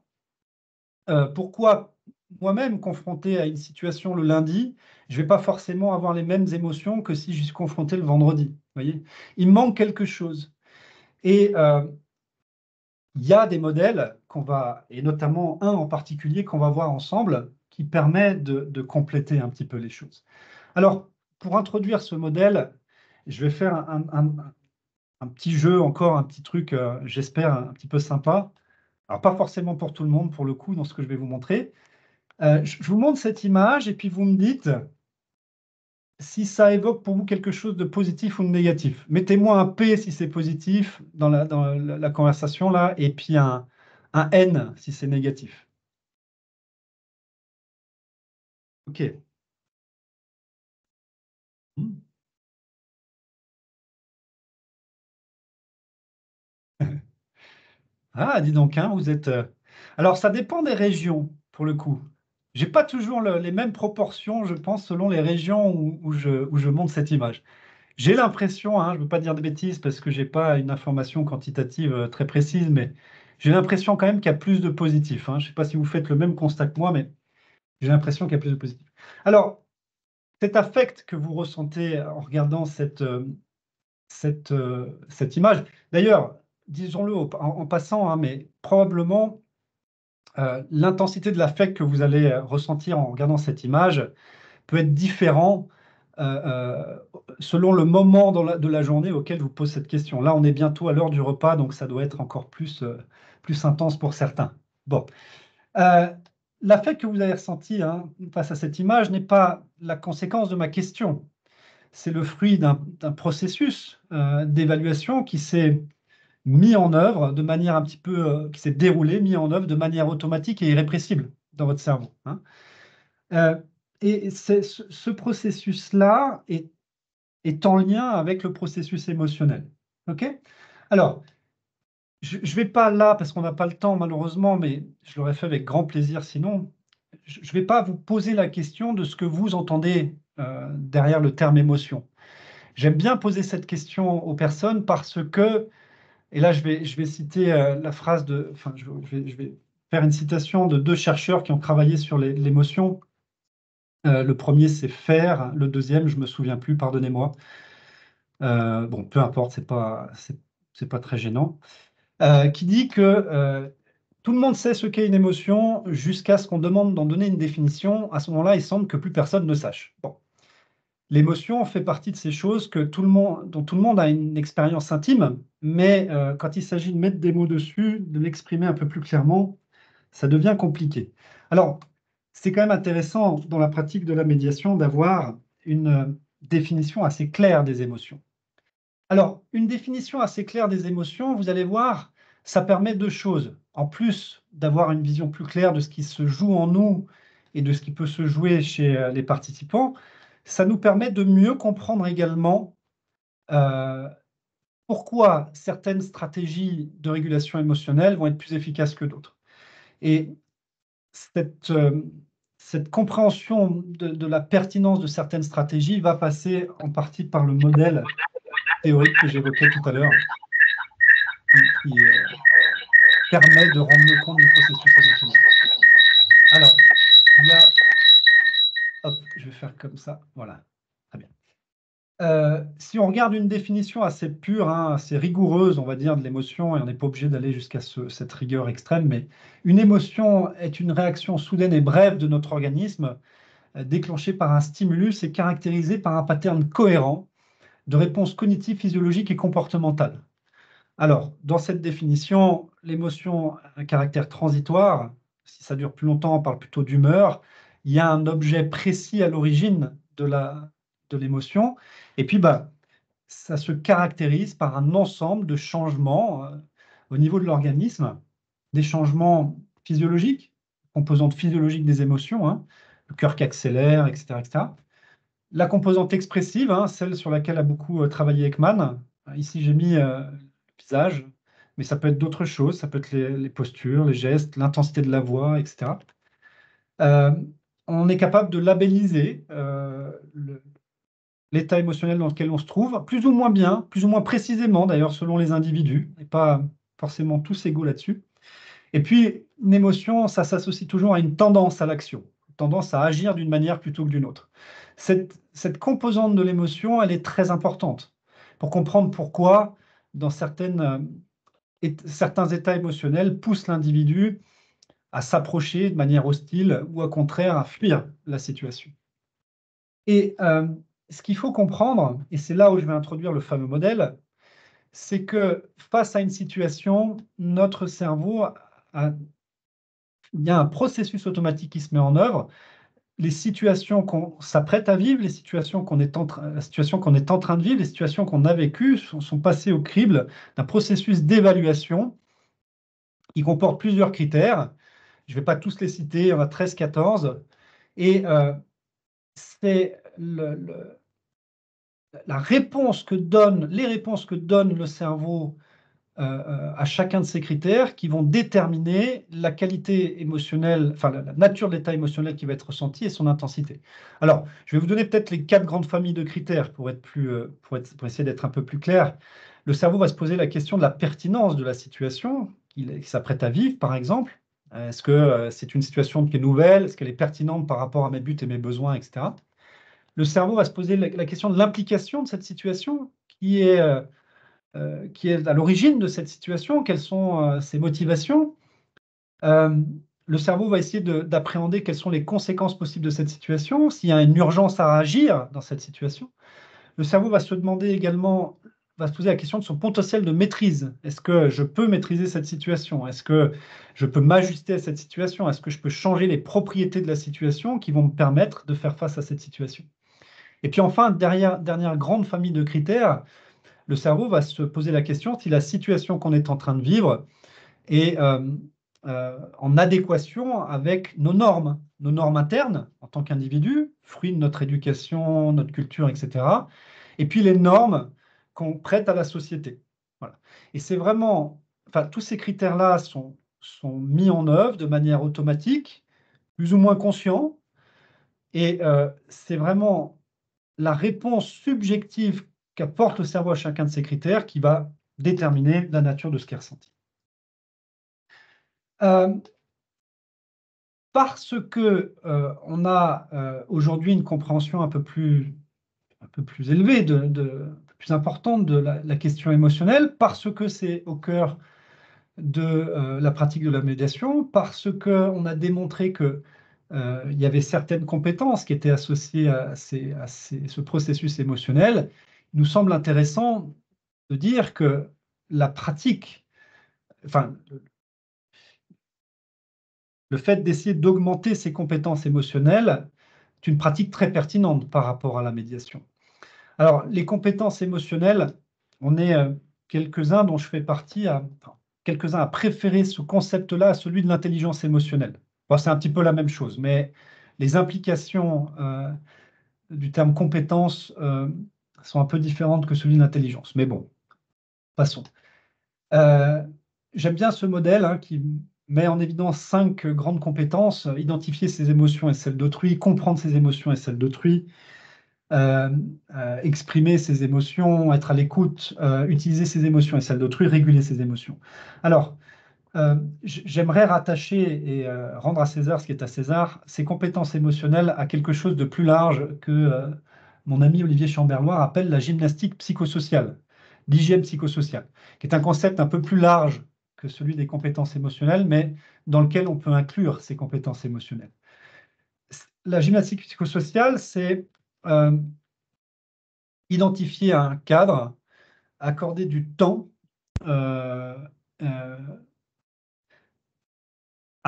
pourquoi moi-même, confronté à une situation le lundi, je ne vais pas forcément avoir les mêmes émotions que si je suis confronté le vendredi. Voyez, il manque quelque chose. Et il y a des modèles qu'on va, et notamment un en particulier qu'on va voir ensemble, qui permet de compléter un petit peu les choses. Alors, pour introduire ce modèle, je vais faire un petit jeu, encore un petit truc, j'espère, un petit peu sympa. Alors, pas forcément pour tout le monde, pour le coup, dans ce que je vais vous montrer. Je vous montre cette image et puis vous me dites si ça évoque pour vous quelque chose de positif ou de négatif. Mettez-moi un P si c'est positif dans la conversation là, et puis un N si c'est négatif. OK. Hmm. Ah, dis donc, hein, vous êtes. Alors, ça dépend des régions, pour le coup. J'ai pas toujours les mêmes proportions, je pense, selon les régions où je monte cette image. J'ai l'impression, hein, je ne veux pas dire de bêtises parce que j'ai pas une information quantitative très précise, mais j'ai l'impression quand même qu'il y a plus de positifs, hein. Je ne sais pas si vous faites le même constat que moi, mais j'ai l'impression qu'il y a plus de positifs. Alors, cet affect que vous ressentez en regardant cette image, d'ailleurs, disons-le en passant, hein, mais probablement l'intensité de l'affect que vous allez ressentir en regardant cette image peut être différent selon le moment de la journée auquel vous posez cette question. Là, on est bientôt à l'heure du repas, donc ça doit être encore plus intense pour certains. Bon. L'affect que vous avez ressenti, hein, face à cette image n'est pas la conséquence de ma question. C'est le fruit d'un processus d'évaluation qui s'est mis en œuvre de manière un petit peu, qui s'est déroulé, mis en œuvre de manière automatique et irrépressible dans votre cerveau, hein. Euh, et ce processus-là est en lien avec le processus émotionnel. OK? Alors, je ne vais pas là, parce qu'on n'a pas le temps malheureusement, mais je l'aurais fait avec grand plaisir sinon, je ne vais pas vous poser la question de ce que vous entendez derrière le terme émotion. J'aime bien poser cette question aux personnes parce que, et là je vais citer la phrase de, enfin je vais faire une citation de deux chercheurs qui ont travaillé sur l'émotion. Le premier, c'est faire. Le deuxième, je me souviens plus, pardonnez-moi. Bon, peu importe, c'est pas très gênant. Qui dit que tout le monde sait ce qu'est une émotion jusqu'à ce qu'on demande d'en donner une définition. À ce moment-là, il semble que plus personne ne sache. Bon. L'émotion fait partie de ces choses dont tout le monde a une expérience intime, mais quand il s'agit de mettre des mots dessus, de l'exprimer un peu plus clairement, ça devient compliqué. Alors, c'est quand même intéressant dans la pratique de la médiation d'avoir une définition assez claire des émotions. Alors, une définition assez claire des émotions, vous allez voir, ça permet deux choses. En plus d'avoir une vision plus claire de ce qui se joue en nous et de ce qui peut se jouer chez les participants, ça nous permet de mieux comprendre également euh, pourquoi certaines stratégies de régulation émotionnelle vont être plus efficaces que d'autres. Et cette compréhension de la pertinence de certaines stratégies va passer en partie par le modèle théorique que j'évoquais tout à l'heure, qui permet de rendre mieux compte du processus émotionnel. Alors, il y a... Hop, je vais faire comme ça. Voilà, très bien. Si on regarde une définition assez pure, hein, assez rigoureuse, on va dire, de l'émotion, et on n'est pas obligé d'aller jusqu'à cette rigueur extrême, mais une émotion est une réaction soudaine et brève de notre organisme, déclenchée par un stimulus et caractérisée par un pattern cohérent de réponse cognitive, physiologique et comportementale. Alors, dans cette définition, l'émotion a un caractère transitoire. Si ça dure plus longtemps, on parle plutôt d'humeur. Il y a un objet précis à l'origine de l'émotion. Et puis, bah, ça se caractérise par un ensemble de changements au niveau de l'organisme, des changements physiologiques, composantes physiologiques des émotions, hein, le cœur qui accélère, etc., etc. La composante expressive, hein, celle sur laquelle a beaucoup travaillé Ekman. Ici, j'ai mis le visage, mais ça peut être d'autres choses, ça peut être les postures, les gestes, l'intensité de la voix, etc. Euh, on est capable de labelliser l'état émotionnel dans lequel on se trouve, plus ou moins bien, plus ou moins précisément d'ailleurs selon les individus, et pas forcément tous égaux là-dessus. Et puis, une émotion, ça s'associe toujours à une tendance à l'action, une tendance à agir d'une manière plutôt que d'une autre. Cette composante de l'émotion, elle est très importante pour comprendre pourquoi, dans certains états émotionnels, poussent l'individu à s'approcher de manière hostile ou au contraire à fuir la situation. Et ce qu'il faut comprendre, et c'est là où je vais introduire le fameux modèle, c'est que face à une situation, notre cerveau il y a un processus automatique qui se met en œuvre. Les situations qu'on s'apprête à vivre, les situations la situation qu'on est en train de vivre, les situations qu'on a vécues sont passées au crible d'un processus d'évaluation qui comporte plusieurs critères. Je ne vais pas tous les citer, il y en a 13, 14. Et c'est la réponse que les réponses que donne le cerveau à chacun de ces critères qui vont déterminer la qualité émotionnelle, enfin la nature de l'état émotionnel qui va être ressenti et son intensité. Alors, je vais vous donner peut-être les 4 grandes familles de critères pour pour essayer d'être un peu plus clair. Le cerveau va se poser la question de la pertinence de la situation qu'il s'apprête à vivre, par exemple. Est-ce que c'est une situation qui est nouvelle? Est-ce qu'elle est pertinente par rapport à mes buts et mes besoins, etc. Le cerveau va se poser la question de l'implication de cette situation qui est à l'origine de cette situation, quelles sont ses motivations. Le cerveau va essayer d'appréhender quelles sont les conséquences possibles de cette situation, s'il y a une urgence à agir dans cette situation. Le cerveau va se demander également, va se poser la question de son potentiel de maîtrise. Est-ce que je peux maîtriser cette situation? Est-ce que je peux m'ajuster à cette situation? Est-ce que je peux changer les propriétés de la situation qui vont me permettre de faire face à cette situation? Et puis enfin, dernière grande famille de critères, le cerveau va se poser la question si la situation qu'on est en train de vivre est en adéquation avec nos normes internes en tant qu'individu, fruit de notre éducation, notre culture, etc. Et puis les normes qu'on prête à la société. Voilà. Et c'est vraiment, enfin, tous ces critères-là sont mis en œuvre de manière automatique, plus ou moins conscient, et c'est vraiment la réponse subjective qu'apporte le cerveau à chacun de ces critères qui va déterminer la nature de ce qui est ressenti. Parce que on a aujourd'hui une compréhension un peu plus élevée, un peu plus importante de la question émotionnelle, parce que c'est au cœur de la pratique de la médiation, parce qu'on a démontré que il y avait certaines compétences qui étaient associées à ce processus émotionnel, il nous semble intéressant de dire que la pratique, enfin, le fait d'essayer d'augmenter ses compétences émotionnelles est une pratique très pertinente par rapport à la médiation. Alors, les compétences émotionnelles, on est quelques-uns dont je fais partie, quelques-uns à préférer ce concept-là à celui de l'intelligence émotionnelle. Bon, c'est un petit peu la même chose, mais les implications du terme compétence sont un peu différentes que celui de l'intelligence. Mais bon, passons. J'aime bien ce modèle hein, qui met en évidence 5 grandes compétences, identifier ses émotions et celles d'autrui, comprendre ses émotions et celles d'autrui, exprimer ses émotions, être à l'écoute, utiliser ses émotions et celles d'autrui, réguler ses émotions. Alors, j'aimerais rattacher et rendre à César ce qui est à César, ces compétences émotionnelles à quelque chose de plus large que mon ami Olivier Chamberloir appelle la gymnastique psychosociale, l'hygiène psychosociale, qui est un concept un peu plus large que celui des compétences émotionnelles, mais dans lequel on peut inclure ces compétences émotionnelles. La gymnastique psychosociale, c'est identifier un cadre, accorder du temps à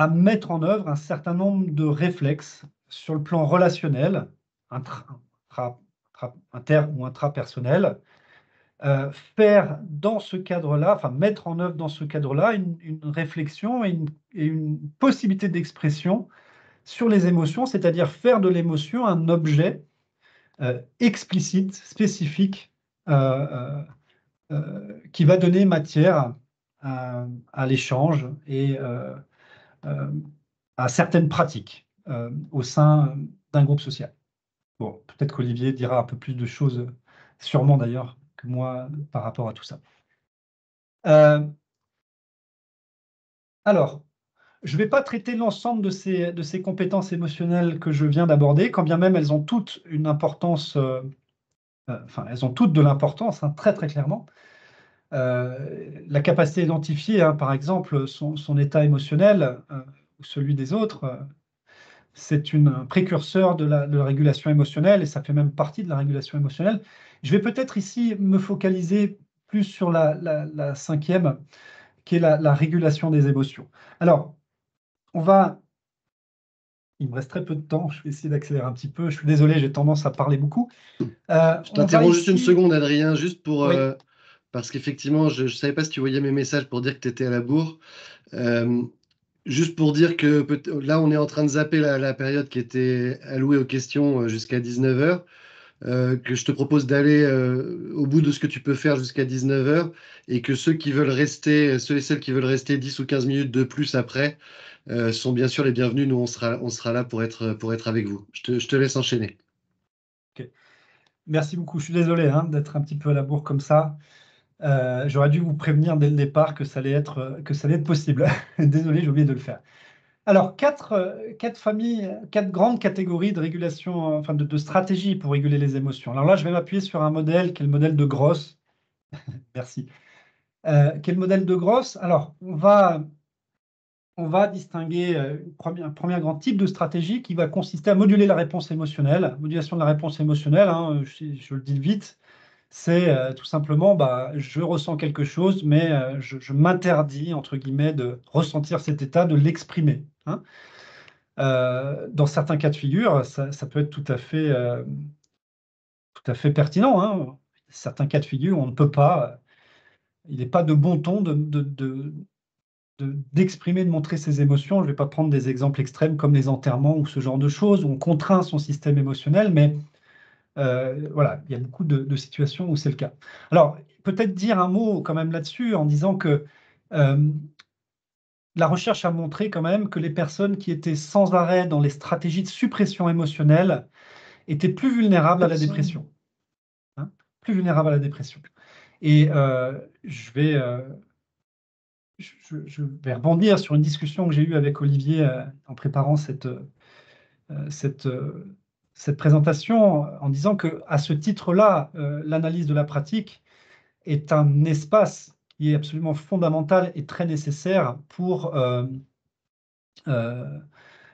mettre en œuvre un certain nombre de réflexes sur le plan relationnel, inter ou intrapersonnel, faire dans ce cadre-là, enfin mettre en œuvre dans ce cadre-là une réflexion et une possibilité d'expression sur les émotions, c'est-à-dire faire de l'émotion un objet explicite, spécifique, qui va donner matière à l'échange et à certaines pratiques au sein d'un groupe social. Bon, peut-être qu'Olivier dira un peu plus de choses, sûrement d'ailleurs, que moi par rapport à tout ça. Alors, je ne vais pas traiter l'ensemble de ces compétences émotionnelles que je viens d'aborder, quand bien même elles ont toutes une importance, enfin, elles ont toutes de l'importance, hein, très très clairement. La capacité à identifier, hein, par exemple, son état émotionnel ou celui des autres, c'est un précurseur de la régulation émotionnelle et ça fait même partie de la régulation émotionnelle. Je vais peut-être ici me focaliser plus sur la cinquième, qui est la régulation des émotions. Alors, il me reste très peu de temps, je vais essayer d'accélérer un petit peu. Je suis désolé, j'ai tendance à parler beaucoup. Je t'interromps juste une ici... seconde, Adrien, juste pour, Oui. parce qu'effectivement, je ne savais pas si tu voyais mes messages pour dire que tu étais à la bourre. Juste pour dire que là, on est en train de zapper la période qui était allouée aux questions jusqu'à 19h, que je te propose d'aller au bout de ce que tu peux faire jusqu'à 19h, et que ceux et celles qui veulent rester 10 ou 15 minutes de plus après, sont bien sûr les bienvenus. Nous, on sera là pour être avec vous. Je te laisse enchaîner. Ok. Merci beaucoup. Je suis désolé hein, d'être un petit peu à la bourre comme ça. J'aurais dû vous prévenir dès le départ que ça allait être possible. Désolé, j'ai oublié de le faire. Alors, quatre familles, quatre grandes catégories de régulation, enfin de stratégies pour réguler les émotions. Alors là, je vais m'appuyer sur un modèle qui est le modèle de Gross. Merci. Qui est le modèle de Gross. Alors, on va distinguer un premier grand type de stratégie qui va consister à moduler la réponse émotionnelle. Modulation de la réponse émotionnelle, hein, je le dis vite, c'est tout simplement, je ressens quelque chose, mais je m'interdis, entre guillemets, de ressentir cet état, de l'exprimer. Hein. Dans certains cas de figure, ça peut être tout à fait pertinent. Hein. Certains cas de figure, on ne peut pas, il n'est pas de bon ton d'exprimer, de montrer ses émotions. Je ne vais pas prendre des exemples extrêmes comme les enterrements ou ce genre de choses où on contraint son système émotionnel, mais voilà, il y a beaucoup de situations où c'est le cas. Alors, peut-être dire un mot quand même là-dessus en disant que la recherche a montré quand même que les personnes qui étaient sans arrêt dans les stratégies de suppression émotionnelle étaient plus vulnérables à la dépression. Hein, plus vulnérables à la dépression. Et je vais rebondir sur une discussion que j'ai eue avec Olivier en préparant cette présentation en disant qu'à ce titre-là, l'analyse de la pratique est un espace qui est absolument fondamental et très nécessaire pour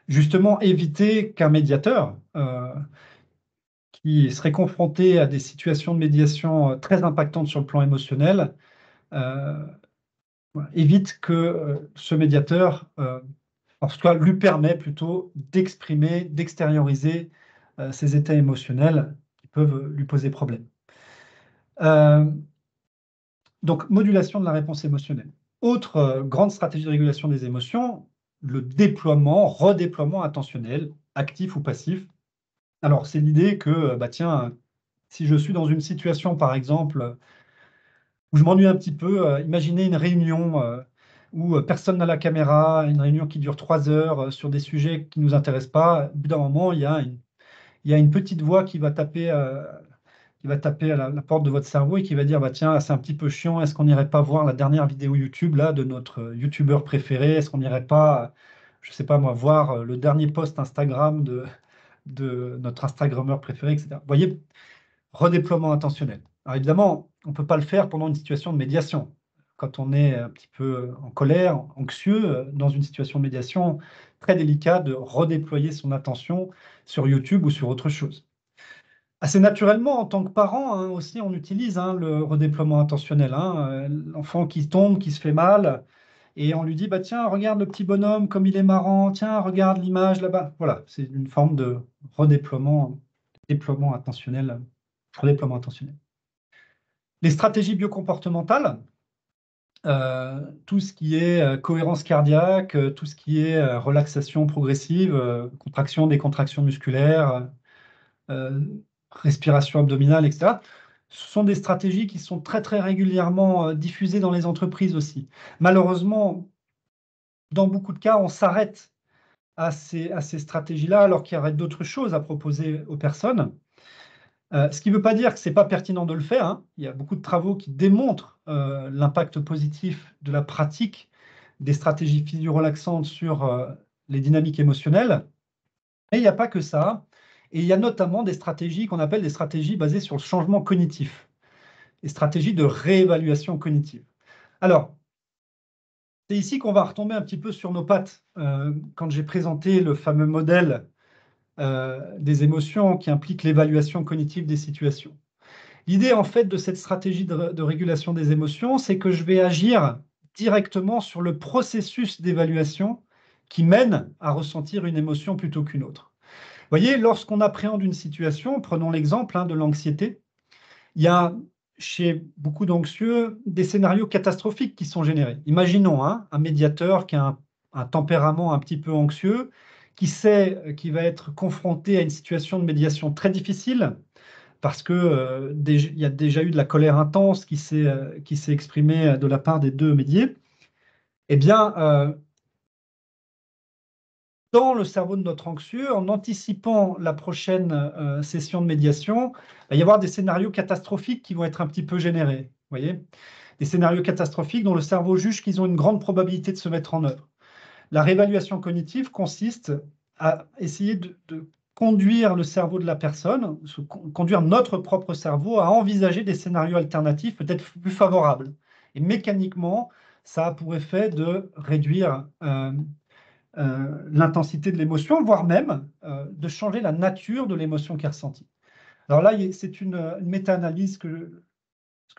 justement éviter qu'un médiateur qui serait confronté à des situations de médiation très impactantes sur le plan émotionnel évite que ce médiateur, en tout cas, lui permet plutôt d'exprimer, d'extérioriser ses états émotionnels qui peuvent lui poser problème. Donc, modulation de la réponse émotionnelle. Autre grande stratégie de régulation des émotions, le déploiement, redéploiement attentionnel, actif ou passif. Alors, c'est l'idée que, tiens, si je suis dans une situation, par exemple, où je m'ennuie un petit peu, imaginez une réunion où personne n'a la caméra, une réunion qui dure 3 heures sur des sujets qui ne nous intéressent pas. Au bout d'un moment, il y a une petite voix qui va taper à la porte de votre cerveau et qui va dire, tiens, c'est un petit peu chiant, est-ce qu'on n'irait pas voir la dernière vidéo YouTube là, de notre YouTubeur préféré? Est-ce qu'on n'irait pas, je ne sais pas moi, voir le dernier post Instagram de notre Instagrammeur préféré, etc. Vous voyez, redéploiement intentionnel. Alors évidemment, on ne peut pas le faire pendant une situation de médiation. Quand on est un petit peu en colère, anxieux, dans une situation de médiation, très délicat de redéployer son attention sur YouTube ou sur autre chose. Assez naturellement, en tant que parent, hein, aussi, on utilise le redéploiement intentionnel. L'enfant qui tombe, qui se fait mal, et on lui dit, bah, tiens, regarde le petit bonhomme, comme il est marrant, tiens, regarde l'image là-bas. Voilà, c'est une forme de déploiement intentionnel, redéploiement intentionnel. Les stratégies biocomportementales, tout ce qui est cohérence cardiaque, tout ce qui est relaxation progressive, contraction, décontraction musculaire, euh, respiration abdominale, etc. Ce sont des stratégies qui sont très très régulièrement diffusées dans les entreprises aussi. Malheureusement, dans beaucoup de cas, on s'arrête à ces stratégies-là alors qu'il y aurait d'autres choses à proposer aux personnes. Ce qui ne veut pas dire que ce n'est pas pertinent de le faire, hein. Il y a beaucoup de travaux qui démontrent l'impact positif de la pratique des stratégies physio-relaxantes sur les dynamiques émotionnelles. Mais il n'y a pas que ça. Et il y a notamment des stratégies qu'on appelle des stratégies basées sur le changement cognitif, des stratégies de réévaluation cognitive. Alors, c'est ici qu'on va retomber un petit peu sur nos pattes. Quand j'ai présenté le fameux modèle des émotions qui implique l'évaluation cognitive des situations. L'idée, en fait, de cette stratégie de régulation des émotions, c'est que je vais agir directement sur le processus d'évaluation qui mène à ressentir une émotion plutôt qu'une autre. Vous voyez, lorsqu'on appréhende une situation, prenons l'exemple de l'anxiété, il y a chez beaucoup d'anxieux des scénarios catastrophiques qui sont générés. Imaginons un médiateur qui a un tempérament un petit peu anxieux, qui sait qu'il va être confronté à une situation de médiation très difficile, parce que il y a déjà eu de la colère intense qui s'est exprimée de la part des deux médiés. Eh bien, dans le cerveau de notre anxieux, en anticipant la prochaine session de médiation, il va y avoir des scénarios catastrophiques qui vont être un petit peu générés. Vous voyez, des scénarios catastrophiques dont le cerveau juge qu'ils ont une grande probabilité de se mettre en œuvre. La réévaluation cognitive consiste à essayer de conduire le cerveau de la personne, conduire notre propre cerveau à envisager des scénarios alternatifs peut-être plus favorables. Et mécaniquement, ça a pour effet de réduire l'intensité de l'émotion, voire même de changer la nature de l'émotion qui est ressentie. Alors là, c'est une méta-analyse ce que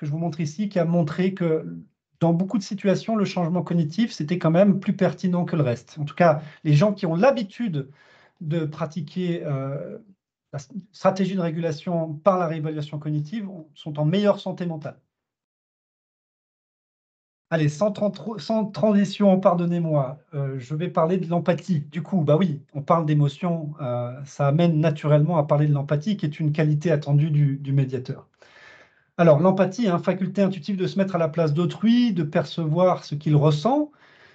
je vous montre ici, qui a montré que dans beaucoup de situations, le changement cognitif, c'était quand même plus pertinent que le reste. En tout cas, les gens qui ont l'habitude de pratiquer la stratégie de régulation par la réévaluation cognitive sont en meilleure santé mentale. Allez, sans transition, pardonnez-moi, je vais parler de l'empathie. Du coup, bah oui, on parle d'émotion, ça amène naturellement à parler de l'empathie, qui est une qualité attendue du médiateur. Alors, l'empathie, faculté intuitive de se mettre à la place d'autrui, de percevoir ce qu'il ressent.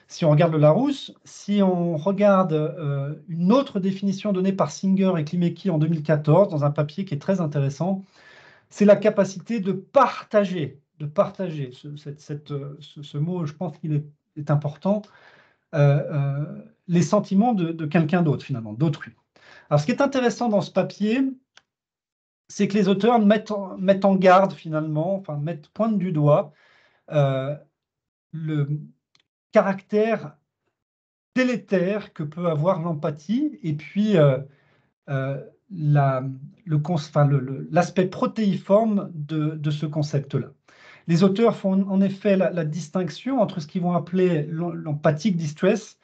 Si on regarde le Larousse, si on regarde une autre définition donnée par Singer et Klimek en 2014, dans un papier qui est très intéressant, c'est la capacité de partager. Ce mot, je pense qu'il est important, les sentiments de quelqu'un d'autre, finalement, d'autrui. Alors, ce qui est intéressant dans ce papier, c'est que les auteurs mettent en garde, finalement, pointent du doigt le caractère délétère que peut avoir l'empathie et puis l'aspect protéiforme de ce concept-là. Les auteurs font en effet la distinction entre ce qu'ils vont appeler l'empathic distress,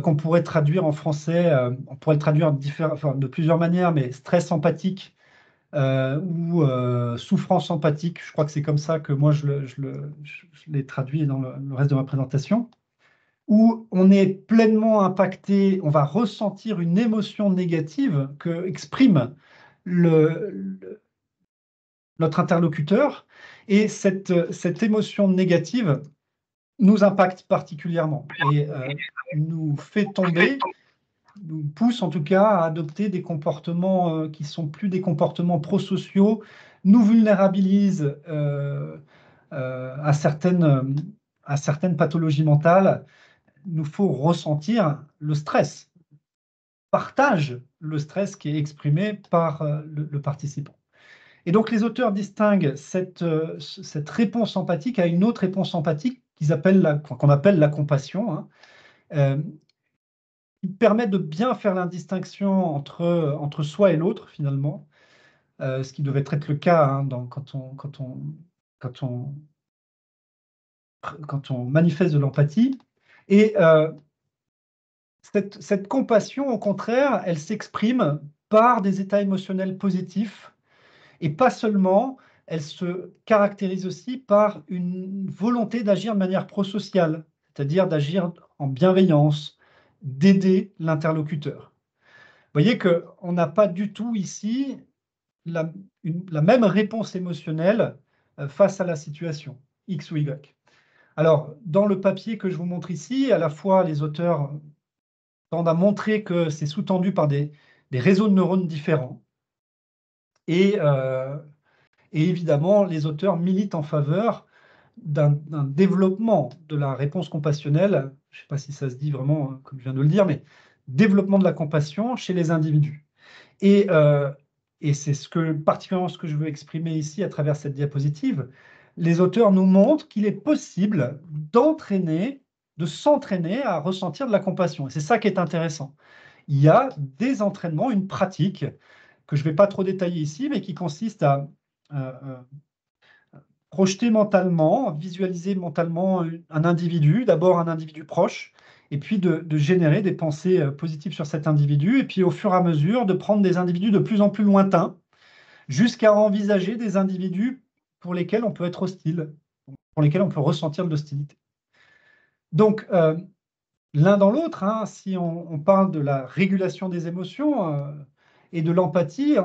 qu'on pourrait traduire en français, on pourrait le traduire de plusieurs manières, mais stress empathique ou souffrance empathique. Je crois que c'est comme ça que moi je l'ai traduit dans le reste de ma présentation, où on est pleinement impacté, on va ressentir une émotion négative que exprime notre interlocuteur, et cette émotion négative nous impacte particulièrement et nous fait tomber, nous pousse en tout cas à adopter des comportements qui sont plus des comportements prosociaux, nous vulnérabilise à certaines pathologies mentales. Nous faut ressentir le stress, partage le stress qui est exprimé par le participant. Et donc les auteurs distinguent cette réponse empathique à une autre réponse empathique qu'on appelle la compassion, qui permet de bien faire la distinction entre soi et l'autre, finalement, ce qui devait être le cas hein, quand on manifeste de l'empathie. Et cette compassion, au contraire, elle s'exprime par des états émotionnels positifs et pas seulement, elle se caractérise aussi par une volonté d'agir de manière prosociale, c'est-à-dire d'agir en bienveillance, d'aider l'interlocuteur. Vous voyez qu'on n'a pas du tout ici la même réponse émotionnelle face à la situation, X ou Y. Alors, dans le papier que je vous montre ici, à la fois les auteurs tendent à montrer que c'est sous-tendu par des réseaux de neurones différents. Et évidemment, les auteurs militent en faveur d'un développement de la réponse compassionnelle, je ne sais pas si ça se dit vraiment comme je viens de le dire, mais développement de la compassion chez les individus. Et c'est particulièrement ce que je veux exprimer ici à travers cette diapositive. Les auteurs nous montrent qu'il est possible de s'entraîner à ressentir de la compassion. Et c'est ça qui est intéressant. Il y a des entraînements, une pratique que je ne vais pas trop détailler ici, mais qui consiste à projeter mentalement, visualiser mentalement un individu, d'abord un individu proche, et puis de générer des pensées positives sur cet individu, et puis au fur et à mesure de prendre des individus de plus en plus lointains, jusqu'à envisager des individus pour lesquels on peut être hostile, pour lesquels on peut ressentir de l'hostilité. Donc, l'un dans l'autre, hein, si on parle de la régulation des émotions et de l'empathie,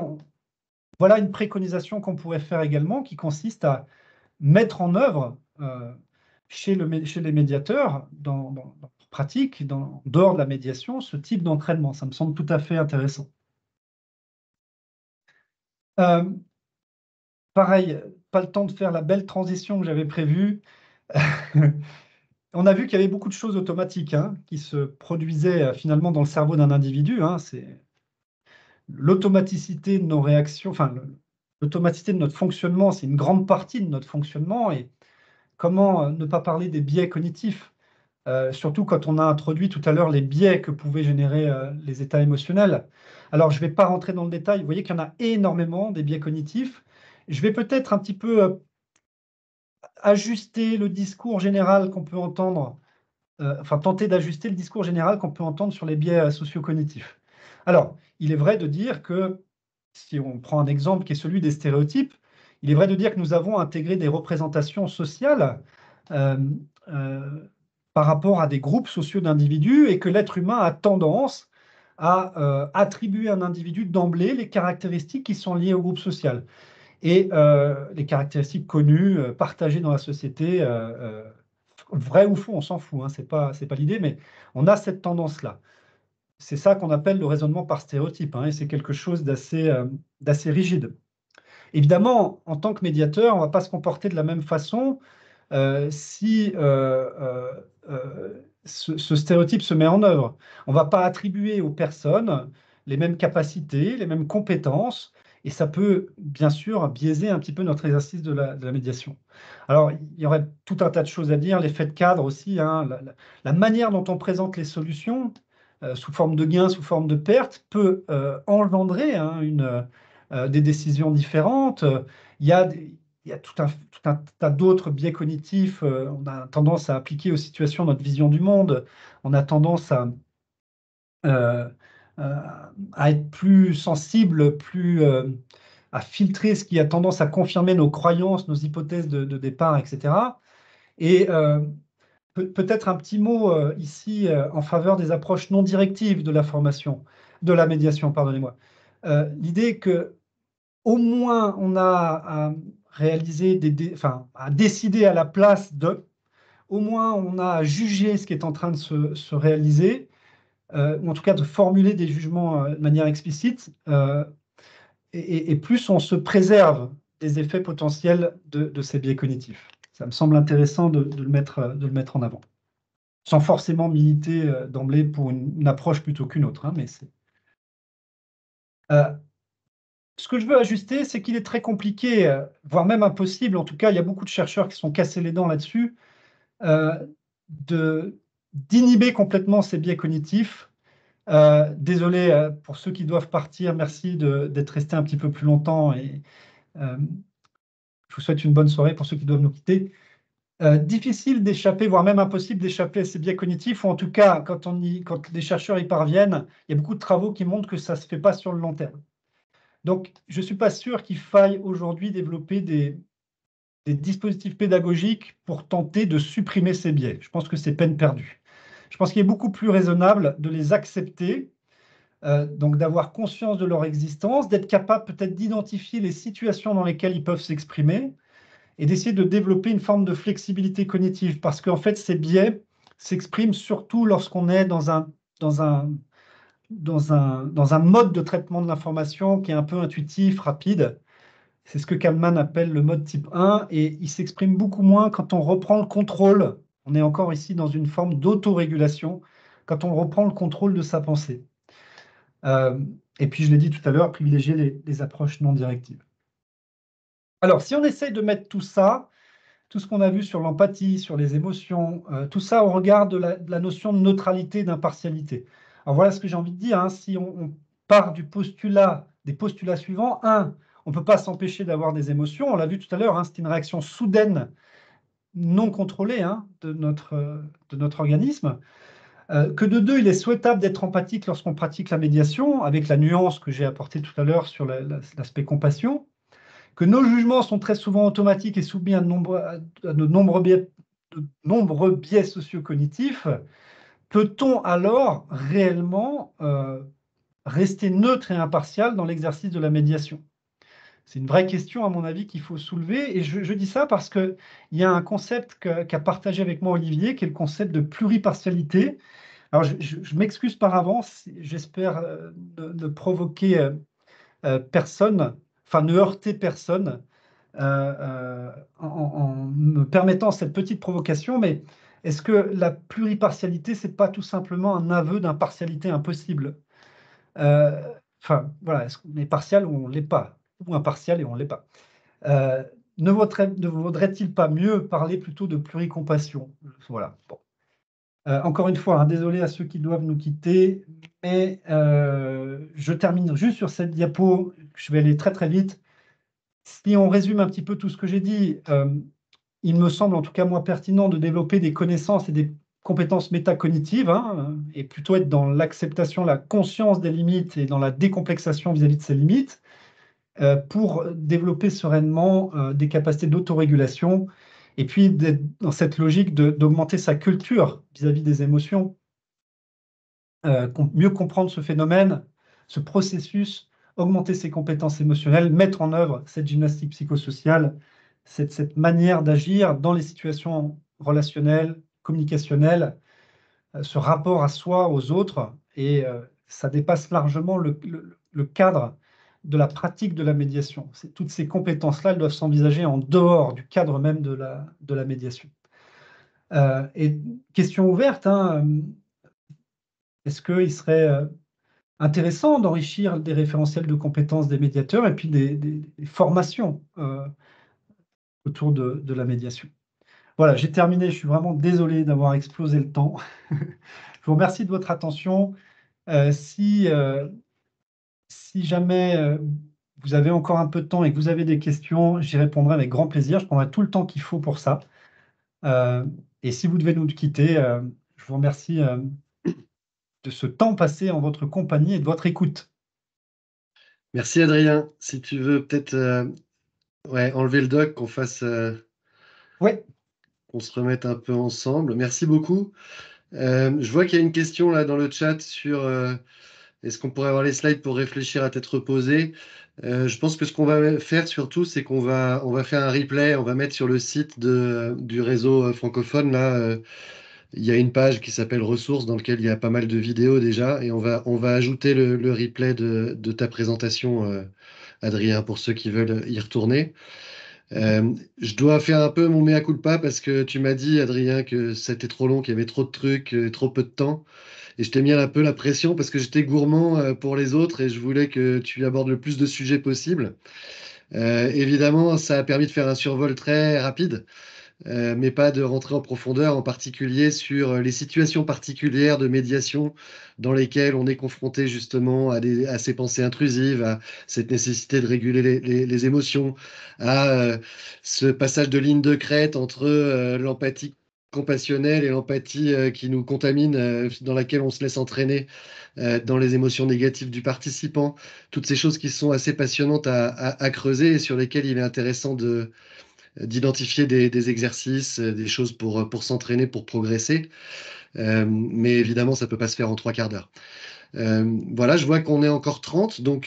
voilà une préconisation qu'on pourrait faire également, qui consiste à mettre en œuvre chez les médiateurs, dans leur pratique, en dehors de la médiation, ce type d'entraînement. Ça me semble tout à fait intéressant. Pareil, pas le temps de faire la belle transition que j'avais prévue. On a vu qu'il y avait beaucoup de choses automatiques hein, qui se produisaient finalement dans le cerveau d'un individu. Hein. C'est l'automaticité de nos réactions, enfin l'automaticité de notre fonctionnement, c'est une grande partie de notre fonctionnement. Et comment ne pas parler des biais cognitifs, surtout quand on a introduit tout à l'heure les biais que pouvaient générer les états émotionnels. Alors, je ne vais pas rentrer dans le détail. Vous voyez qu'il y en a énormément, des biais cognitifs. Je vais peut-être un petit peu ajuster le discours général qu'on peut entendre, enfin tenter d'ajuster le discours général qu'on peut entendre sur les biais socio-cognitifs. Alors, il est vrai de dire que, si on prend un exemple qui est celui des stéréotypes, il est vrai de dire que nous avons intégré des représentations sociales euh, euh, par rapport à des groupes sociaux d'individus et que l'être humain a tendance à attribuer à un individu d'emblée les caractéristiques qui sont liées au groupe social. Et les caractéristiques connues, partagées dans la société, vrai ou faux, on s'en fout, hein, c'est pas l'idée, mais on a cette tendance-là. C'est ça qu'on appelle le raisonnement par stéréotype, hein, et c'est quelque chose d'assez rigide. Évidemment, en tant que médiateur, on ne va pas se comporter de la même façon si ce stéréotype se met en œuvre. On ne va pas attribuer aux personnes les mêmes capacités, les mêmes compétences, et ça peut bien sûr biaiser un petit peu notre exercice de la médiation. Alors, il y aurait tout un tas de choses à dire, l'effet de cadre aussi, hein, la manière dont on présente les solutions, sous forme de gains, sous forme de pertes, peut engendrer hein, des décisions différentes. Il y a tout un tas d'autres biais cognitifs. On a tendance à appliquer aux situations notre vision du monde. On a tendance euh, à être plus sensible, à filtrer ce qui a tendance à confirmer nos croyances, nos hypothèses de départ, etc. Et peut-être un petit mot ici en faveur des approches non directives de la formation, de la médiation, pardonnez-moi. L'idée que au moins on a à réaliser enfin, à décider à la place de, au moins on a à juger ce qui est en train de se réaliser, ou en tout cas de formuler des jugements de manière explicite, et plus on se préserve des effets potentiels de ces biais cognitifs. Ça me semble intéressant de le mettre en avant, sans forcément militer d'emblée pour une approche plutôt qu'une autre. Hein, mais ce que je veux ajuster, c'est qu'il est très compliqué, voire même impossible, en tout cas, il y a beaucoup de chercheurs qui sont cassés les dents là-dessus, d'inhiber complètement ces biais cognitifs Désolé pour ceux qui doivent partir. Merci d'être restés un petit peu plus longtemps et je vous souhaite une bonne soirée pour ceux qui doivent nous quitter. Difficile d'échapper, voire même impossible d'échapper à ces biais cognitifs, ou en tout cas, quand les chercheurs y parviennent, il y a beaucoup de travaux qui montrent que ça ne se fait pas sur le long terme. Donc, je ne suis pas sûr qu'il faille aujourd'hui développer des dispositifs pédagogiques pour tenter de supprimer ces biais. Je pense que c'est peine perdue. Je pense qu'il est beaucoup plus raisonnable de les accepter, donc d'avoir conscience de leur existence, d'être capable peut-être d'identifier les situations dans lesquelles ils peuvent s'exprimer et d'essayer de développer une forme de flexibilité cognitive, parce qu'en fait, ces biais s'expriment surtout lorsqu'on est dans un mode de traitement de l'information qui est un peu intuitif, rapide. C'est ce que Kahneman appelle le mode type 1, et il s'exprime beaucoup moins quand on reprend le contrôle. On est encore ici dans une forme d'autorégulation, quand on reprend le contrôle de sa pensée. Et puis, je l'ai dit tout à l'heure, privilégier les approches non directives. Alors, si on essaye de mettre tout ça, tout ce qu'on a vu sur l'empathie, sur les émotions, tout ça au regard de la notion de neutralité, d'impartialité. Alors voilà ce que j'ai envie de dire, hein. Si on part des postulats suivants, on ne peut pas s'empêcher d'avoir des émotions. On l'a vu tout à l'heure, hein, c'est une réaction soudaine, non contrôlée, hein, de notre organisme. Que de deux, il est souhaitable d'être empathique lorsqu'on pratique la médiation, avec la nuance que j'ai apportée tout à l'heure sur l'aspect compassion. Que nos jugements sont très souvent automatiques et soumis à de nombreux biais socio-cognitifs, peut-on alors réellement rester neutre et impartial dans l'exercice de la médiation? C'est une vraie question, à mon avis, qu'il faut soulever. Et je dis ça parce qu'il y a un concept qu'a partagé avec moi Olivier, qui est le concept de pluripartialité. Alors, je m'excuse par avance, j'espère ne provoquer personne, enfin ne heurter personne en me permettant cette petite provocation, mais est-ce que la pluripartialité, c'est pas tout simplement un aveu d'impartialité impossible? Enfin, voilà, est-ce qu'on est partial ou on ne l'est pas? Ou impartial et on ne l'est pas? Ne vaudrait-il pas mieux parler plutôt de pluricompassion? Voilà. Bon. Encore une fois, hein, désolé à ceux qui doivent nous quitter, mais je termine juste sur cette diapo. Je vais aller très très vite. Si on résume un petit peu tout ce que j'ai dit, il me semble en tout cas moi pertinent de développer des connaissances et des compétences métacognitives, hein, et plutôt être dans l'acceptation, la conscience des limites et dans la décomplexation vis-à-vis de ces limites, pour développer sereinement des capacités d'autorégulation, et puis d'être dans cette logique d'augmenter sa culture vis-à-vis des émotions, mieux comprendre ce phénomène, ce processus, augmenter ses compétences émotionnelles, mettre en œuvre cette gymnastique psychosociale, cette manière d'agir dans les situations relationnelles, communicationnelles, ce rapport à soi, aux autres, et ça dépasse largement le cadre de la pratique de la médiation. Toutes ces compétences-là, elles doivent s'envisager en dehors du cadre même de la médiation. Et question ouverte, hein, est-ce qu'il serait intéressant d'enrichir des référentiels de compétences des médiateurs et puis des formations autour de la médiation? Voilà, j'ai terminé. Je suis vraiment désolé d'avoir explosé le temps. Je vous remercie de votre attention. Si jamais vous avez encore un peu de temps et que vous avez des questions, j'y répondrai avec grand plaisir. Je prendrai tout le temps qu'il faut pour ça. Et si vous devez nous quitter, je vous remercie de ce temps passé en votre compagnie et de votre écoute. Merci Adrien. Si tu veux peut-être enlever le doc, Oui, qu'on se remette un peu ensemble. Merci beaucoup. Je vois qu'il y a une question là dans le chat sur est-ce qu'on pourrait avoir les slides pour réfléchir à tête reposée. Je pense que ce qu'on va faire surtout, c'est qu'on va faire un replay, on va mettre sur le site du réseau francophone là. Il y a une page qui s'appelle ressources dans laquelle il y a pas mal de vidéos déjà et on va ajouter le replay de ta présentation, Adrien, pour ceux qui veulent y retourner. Je dois faire un peu mon mea culpa parce que tu m'as dit, Adrien, que c'était trop long, qu'il y avait trop de trucs, trop peu de temps. Et je t'ai mis un peu la pression parce que j'étais gourmand pour les autres et je voulais que tu abordes le plus de sujets possible. Évidemment, ça a permis de faire un survol très rapide. mais pas de rentrer en profondeur, en particulier sur les situations particulières de médiation dans lesquelles on est confronté justement à ces pensées intrusives, à cette nécessité de réguler les émotions, à ce passage de ligne de crête entre l'empathie compassionnelle et l'empathie qui nous contamine, dans laquelle on se laisse entraîner dans les émotions négatives du participant. Toutes ces choses qui sont assez passionnantes à creuser et sur lesquelles il est intéressant d'identifier des exercices, des choses pour s'entraîner, pour progresser. Mais évidemment, ça ne peut pas se faire en 3 quarts d'heure. Voilà, je vois qu'on est encore 30, donc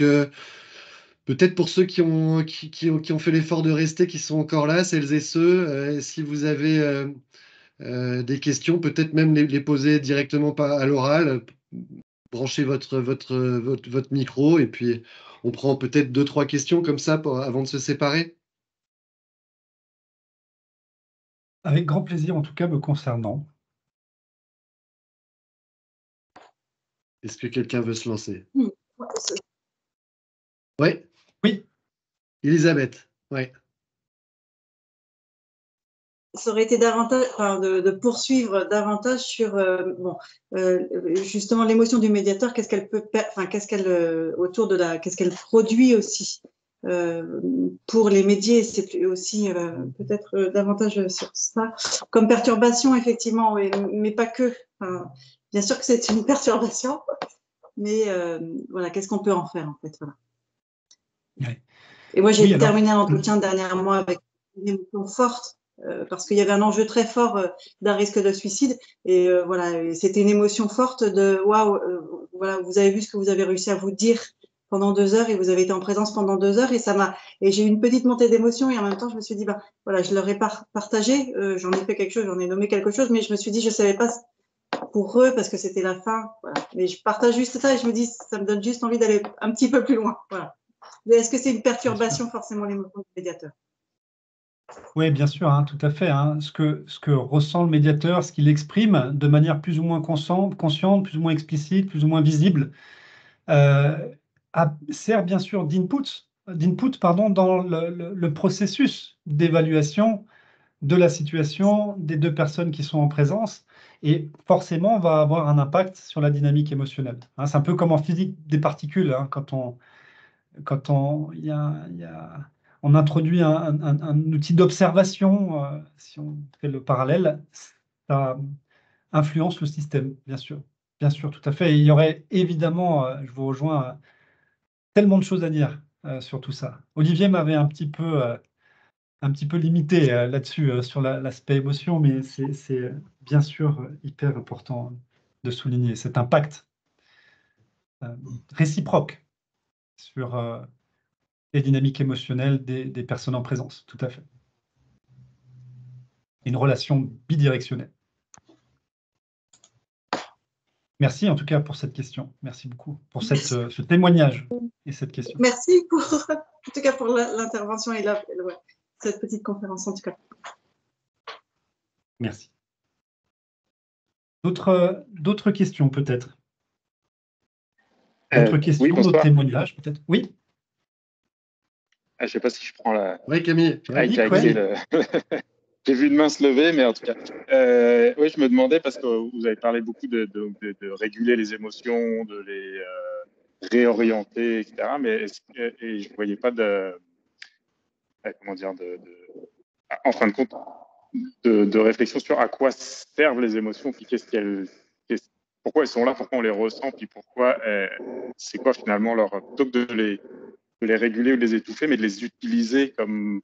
peut-être pour ceux qui ont fait l'effort de rester, qui sont encore là, celles et ceux, si vous avez des questions, peut-être même les poser directement à l'oral, branchez votre micro et puis on prend peut-être 2, 3 questions comme ça avant de se séparer. Avec grand plaisir, en tout cas me concernant. Est-ce que quelqu'un veut se lancer? Ouais, Oui, Oui, Elisabeth. Ouais. ça aurait été davantage, enfin, de poursuivre davantage sur justement l'émotion du médiateur, qu'est-ce qu'elle peut, enfin, qu'est-ce qu'elle produit aussi pour les médiés. C'est aussi peut-être davantage sur ça, comme perturbation effectivement, oui, mais pas que. Enfin, bien sûr que c'est une perturbation, mais voilà, qu'est-ce qu'on peut en faire en fait, voilà. ouais. Et moi, j'ai Oui, alors, terminé un entretien dernièrement avec une émotion forte parce qu'il y avait un enjeu très fort d'un risque de suicide. Et voilà, c'était une émotion forte de waouh, voilà, vous avez vu ce que vous avez réussi à vous dire pendant 2 heures et vous avez été en présence pendant 2 heures et j'ai eu une petite montée d'émotion et en même temps je me suis dit bah voilà, je leur ai partagé, j'en ai fait quelque chose, j'en ai nommé quelque chose, mais je me suis dit je savais pas pour eux parce que c'était la fin. Voilà. Mais je partage juste ça et je me dis ça me donne juste envie d'aller un petit peu plus loin. Voilà. Est-ce que c'est une perturbation forcément l'émotion du médiateur? oui, bien sûr, hein, tout à fait. Hein. Ce que ressent le médiateur, ce qu'il exprime de manière plus ou moins consciente, plus ou moins explicite, plus ou moins visible, euh, sert bien sûr d'input, pardon, dans le processus d'évaluation de la situation des deux personnes qui sont en présence et forcément va avoir un impact sur la dynamique émotionnelle. Hein, c'est un peu comme en physique des particules, hein, on introduit un outil d'observation, si on fait le parallèle, ça influence le système, bien sûr, tout à fait. Et il y aurait évidemment, je vous rejoins, tellement de choses à dire sur tout ça. Olivier m'avait un petit peu limité là-dessus, sur l'aspect émotion, mais c'est bien sûr hyper important de souligner cet impact réciproque sur les dynamiques émotionnelles des personnes en présence, tout à fait. Une relation bidirectionnelle. Merci en tout cas pour cette question. Merci beaucoup pour ce témoignage et cette question. Merci en tout cas pour l'intervention et cette petite conférence en tout cas. Merci. D'autres questions peut-être? D'autres questions, oui, d'autres témoignages peut-être? Oui. Je ne sais pas si je prends la. Oui, Camille. J'ai vu une main se lever, mais en tout cas. Oui, je me demandais, parce que vous avez parlé beaucoup de réguler les émotions, de les réorienter, etc. Mais et je ne voyais pas comment dire, en fin de compte, de réflexion sur à quoi servent les émotions, puis pourquoi elles sont là, pourquoi on les ressent, puis pourquoi c'est quoi finalement plutôt que de les réguler ou de les étouffer, mais de les utiliser comme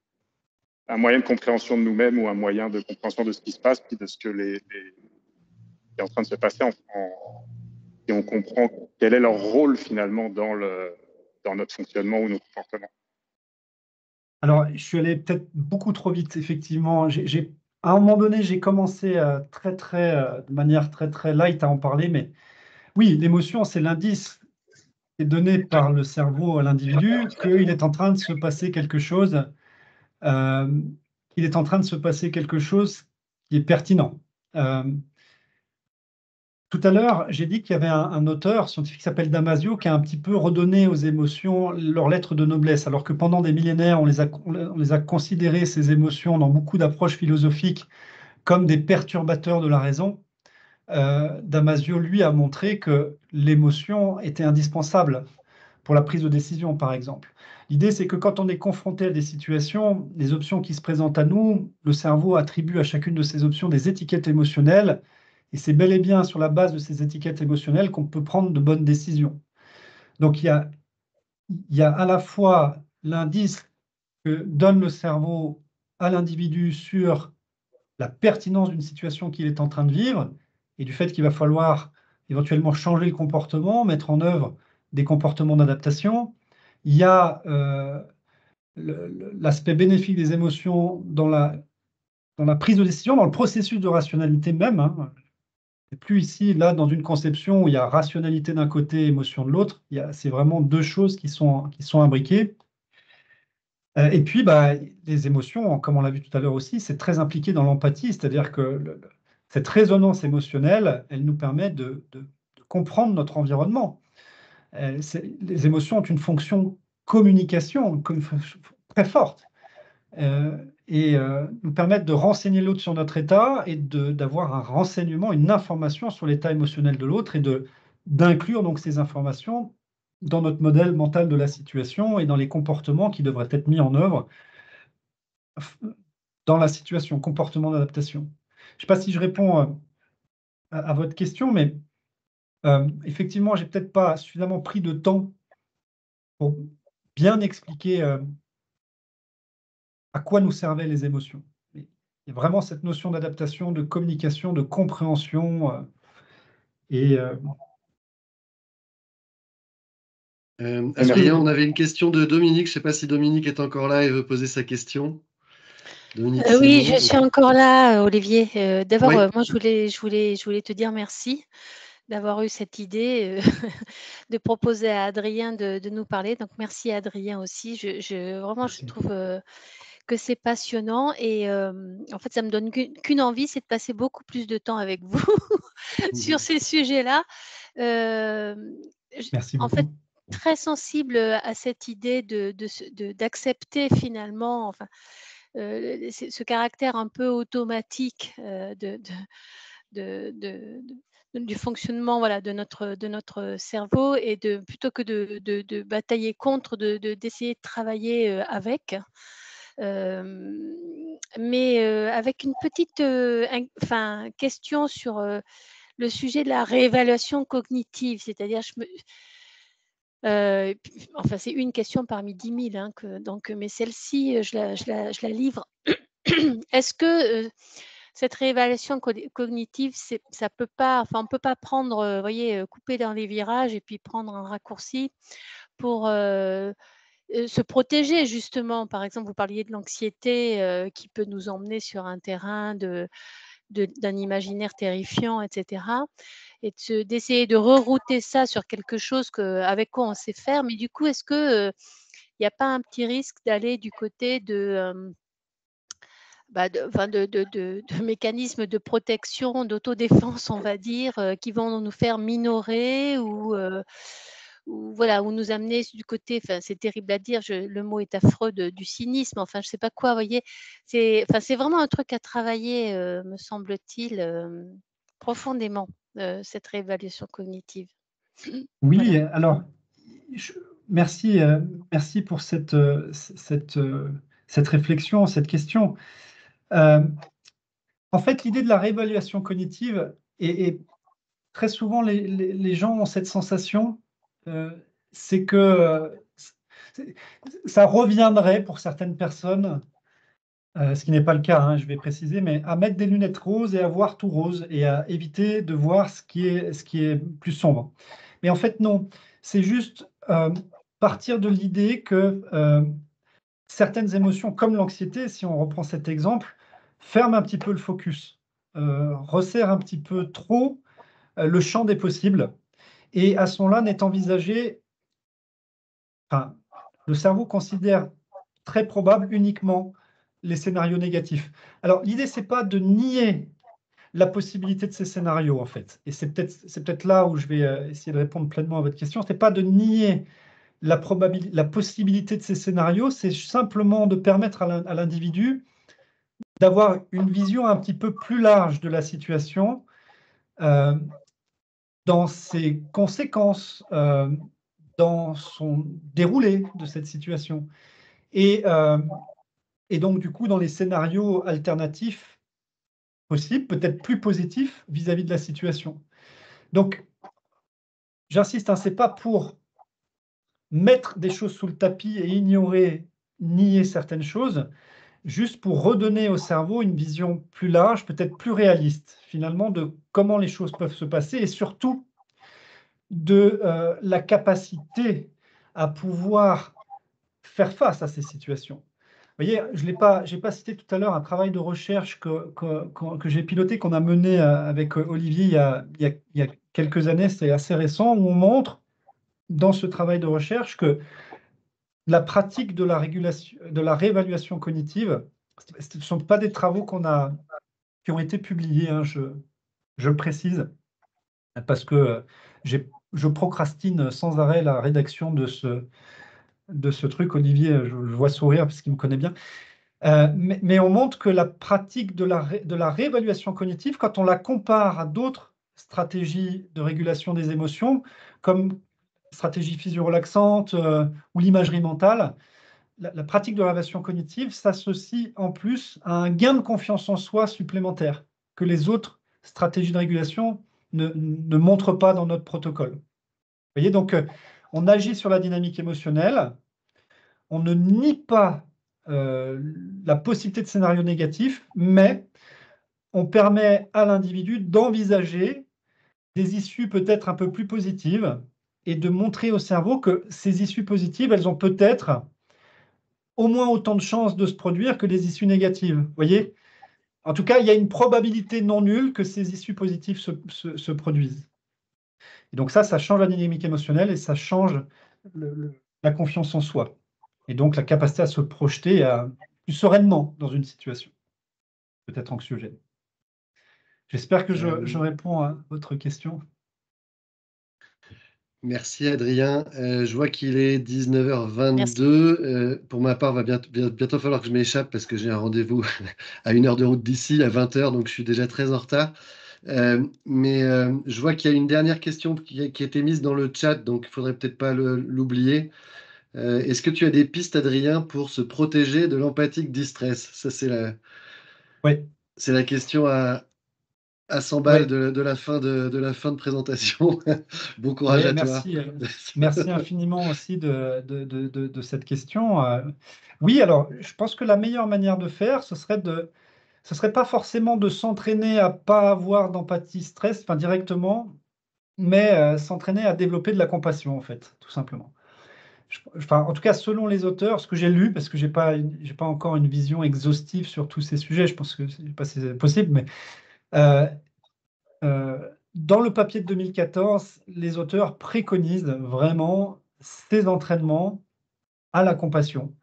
un moyen de compréhension de nous-mêmes ou un moyen de compréhension de ce qui se passe, puis de ce que qui est en train de se passer, et on comprend quel est leur rôle finalement dans notre fonctionnement ou nos comportements. Alors, je suis allé peut-être beaucoup trop vite, effectivement. À un moment donné, j'ai commencé de manière très, très light à en parler, mais oui, l'émotion, c'est l'indice qui est donné par le cerveau à l'individu qu'il est en train de se passer quelque chose, qui est pertinent. Tout à l'heure, j'ai dit qu'il y avait un auteur scientifique qui s'appelle Damasio qui a un petit peu redonné aux émotions leur lettre de noblesse, alors que pendant des millénaires, on les a considérées, ces émotions, dans beaucoup d'approches philosophiques, comme des perturbateurs de la raison. Damasio, lui, a montré que l'émotion était indispensable pour la prise de décision, par exemple. L'idée, c'est que quand on est confronté à des situations, des options qui se présentent à nous, le cerveau attribue à chacune de ces options des étiquettes émotionnelles, et c'est bel et bien sur la base de ces étiquettes émotionnelles qu'on peut prendre de bonnes décisions. Donc, il y a à la fois l'indice que donne le cerveau à l'individu sur la pertinence d'une situation qu'il est en train de vivre et du fait qu'il va falloir éventuellement changer le comportement, mettre en œuvre des comportements d'adaptation. Il y a l'aspect bénéfique des émotions dans la prise de décision, dans le processus de rationalité même. Hein. C'est plus ici, là, dans une conception où il y a rationalité d'un côté, émotion de l'autre. C'est vraiment deux choses qui sont imbriquées. Et puis, bah, les émotions, comme on l'a vu tout à l'heure aussi, c'est très impliqué dans l'empathie, c'est-à-dire que cette résonance émotionnelle, elle nous permet de comprendre notre environnement. Les émotions ont une fonction communication très forte et nous permettent de renseigner l'autre sur notre état et d'avoir un renseignement, une information sur l'état émotionnel de l'autre et d'inclure donc ces informations dans notre modèle mental de la situation et dans les comportements qui devraient être mis en œuvre dans la situation, comportement d'adaptation. Je ne sais pas si je réponds à votre question, mais effectivement, je n'ai peut-être pas suffisamment pris de temps pour bien expliquer à quoi nous servaient les émotions. Il y a vraiment cette notion d'adaptation, de communication, de compréhension. Adrien, on avait une question de Dominique. Je ne sais pas si Dominique est encore là et veut poser sa question. Oui, je suis encore là, Olivier. D'abord, Oui. moi, je voulais te dire merci d'avoir eu cette idée de proposer à Adrien de nous parler. Donc, merci à Adrien aussi. Vraiment, je trouve que c'est passionnant et en fait, ça me donne qu'une envie, c'est de passer beaucoup plus de temps avec vous sur ces sujets-là. Merci en beaucoup. fait, très sensible à cette idée d'accepter finalement, enfin, ce caractère un peu automatique du fonctionnement, voilà, de notre cerveau et plutôt que de batailler contre, d'essayer de travailler avec. Mais avec une petite question sur le sujet de la réévaluation cognitive, c'est-à-dire enfin, c'est une question parmi 10 000, hein, mais celle-ci, je la livre. Est-ce que cette réévaluation cognitive, ça peut pas, enfin, on peut pas prendre, voyez, couper dans les virages et puis prendre un raccourci pour se protéger justement. Par exemple, vous parliez de l'anxiété qui peut nous emmener sur un terrain d'un imaginaire terrifiant, etc. Et d'essayer de rerouter ça sur quelque chose avec quoi on sait faire. Mais du coup, est-ce que il n'y a pas un petit risque d'aller du côté de mécanismes de protection, d'autodéfense, on va dire, qui vont nous faire minorer ou voilà, ou nous amener du côté, enfin, c'est terrible à dire, le mot est affreux, du cynisme, enfin, je ne sais pas quoi, vous voyez. C'est vraiment un truc à travailler, me semble-t-il, profondément, cette réévaluation cognitive. Oui, Voilà. alors, merci pour cette réflexion, cette question. En fait, l'idée de la réévaluation cognitive, et très souvent, les gens ont cette sensation, c'est que ça reviendrait pour certaines personnes, ce qui n'est pas le cas, hein, je vais préciser, mais à mettre des lunettes roses et à voir tout rose et à éviter de voir ce qui est plus sombre. Mais en fait, non, c'est juste partir de l'idée que certaines émotions, comme l'anxiété, si on reprend cet exemple, ferment un petit peu le focus, resserrent un petit peu trop le champ des possibles. Et à ce moment-là, n'est envisagé, enfin, le cerveau considère très probable uniquement les scénarios négatifs. Alors, l'idée, c'est pas de nier la possibilité de ces scénarios, en fait. Et c'est peut-être là où je vais essayer de répondre pleinement à votre question. Ce n'est pas de nier la possibilité de ces scénarios, c'est simplement de permettre à l'individu d'avoir une vision un petit peu plus large de la situation, dans ses conséquences, dans son déroulé de cette situation. Et donc, du coup, dans les scénarios alternatifs possibles, peut-être plus positifs vis-à-vis de la situation. Donc, j'insiste, hein, ce n'est pas pour mettre des choses sous le tapis et ignorer, nier certaines choses, juste pour redonner au cerveau une vision plus large, peut-être plus réaliste, finalement, de comment les choses peuvent se passer et surtout de la capacité à pouvoir faire face à ces situations. Vous voyez, je n'ai pas cité tout à l'heure un travail de recherche que j'ai piloté, qu'on a mené avec Olivier il y a quelques années, c'est assez récent, où on montre dans ce travail de recherche que la pratique de la réévaluation cognitive, ce ne sont pas des travaux qui ont été publiés, hein, je le précise, parce que je procrastine sans arrêt la rédaction de ce truc. Olivier, je le vois sourire parce qu'il me connaît bien. Mais on montre que la pratique de la réévaluation cognitive, quand on la compare à d'autres stratégies de régulation des émotions, comme stratégie physio-relaxante ou l'imagerie mentale, la pratique de la réévaluation cognitive s'associe en plus à un gain de confiance en soi supplémentaire que les autres stratégies de régulation ne montrent pas dans notre protocole. Vous voyez, donc on agit sur la dynamique émotionnelle, on ne nie pas la possibilité de scénario négatif, mais on permet à l'individu d'envisager des issues peut-être un peu plus positives et de montrer au cerveau que ces issues positives, elles ont peut-être au moins autant de chances de se produire que les issues négatives. Vous voyez? En tout cas, il y a une probabilité non nulle que ces issues positives se produisent. Et donc ça change la dynamique émotionnelle et ça change la confiance en soi. Et donc la capacité à se projeter plus sereinement dans une situation, peut-être anxiogène. J'espère que je réponds à votre question. Merci Adrien. Je vois qu'il est 19h22. Pour ma part, il va bientôt falloir que je m'échappe parce que j'ai un rendez-vous à 1 heure de route d'ici, à 20h, donc je suis déjà très en retard. Mais je vois qu'il y a une dernière question qui a été mise dans le chat, donc il ne faudrait peut-être pas l'oublier. Est-ce que tu as des pistes, Adrien, pour se protéger de l'empathique distress? Ça, c'est la question à 100 balles de la fin de présentation. Bon courage à toi. Merci infiniment aussi de cette question. Oui, alors je pense que la meilleure manière de faire, ce serait pas forcément de s'entraîner à pas avoir d'empathie stress, enfin directement, mais s'entraîner à développer de la compassion, en fait, tout simplement. En tout cas, selon les auteurs, ce que j'ai lu, parce que j'ai pas encore une vision exhaustive sur tous ces sujets, je pense que c'est pas si c'est possible, mais dans le papier de 2014, les auteurs préconisent vraiment ces entraînements à la compassion,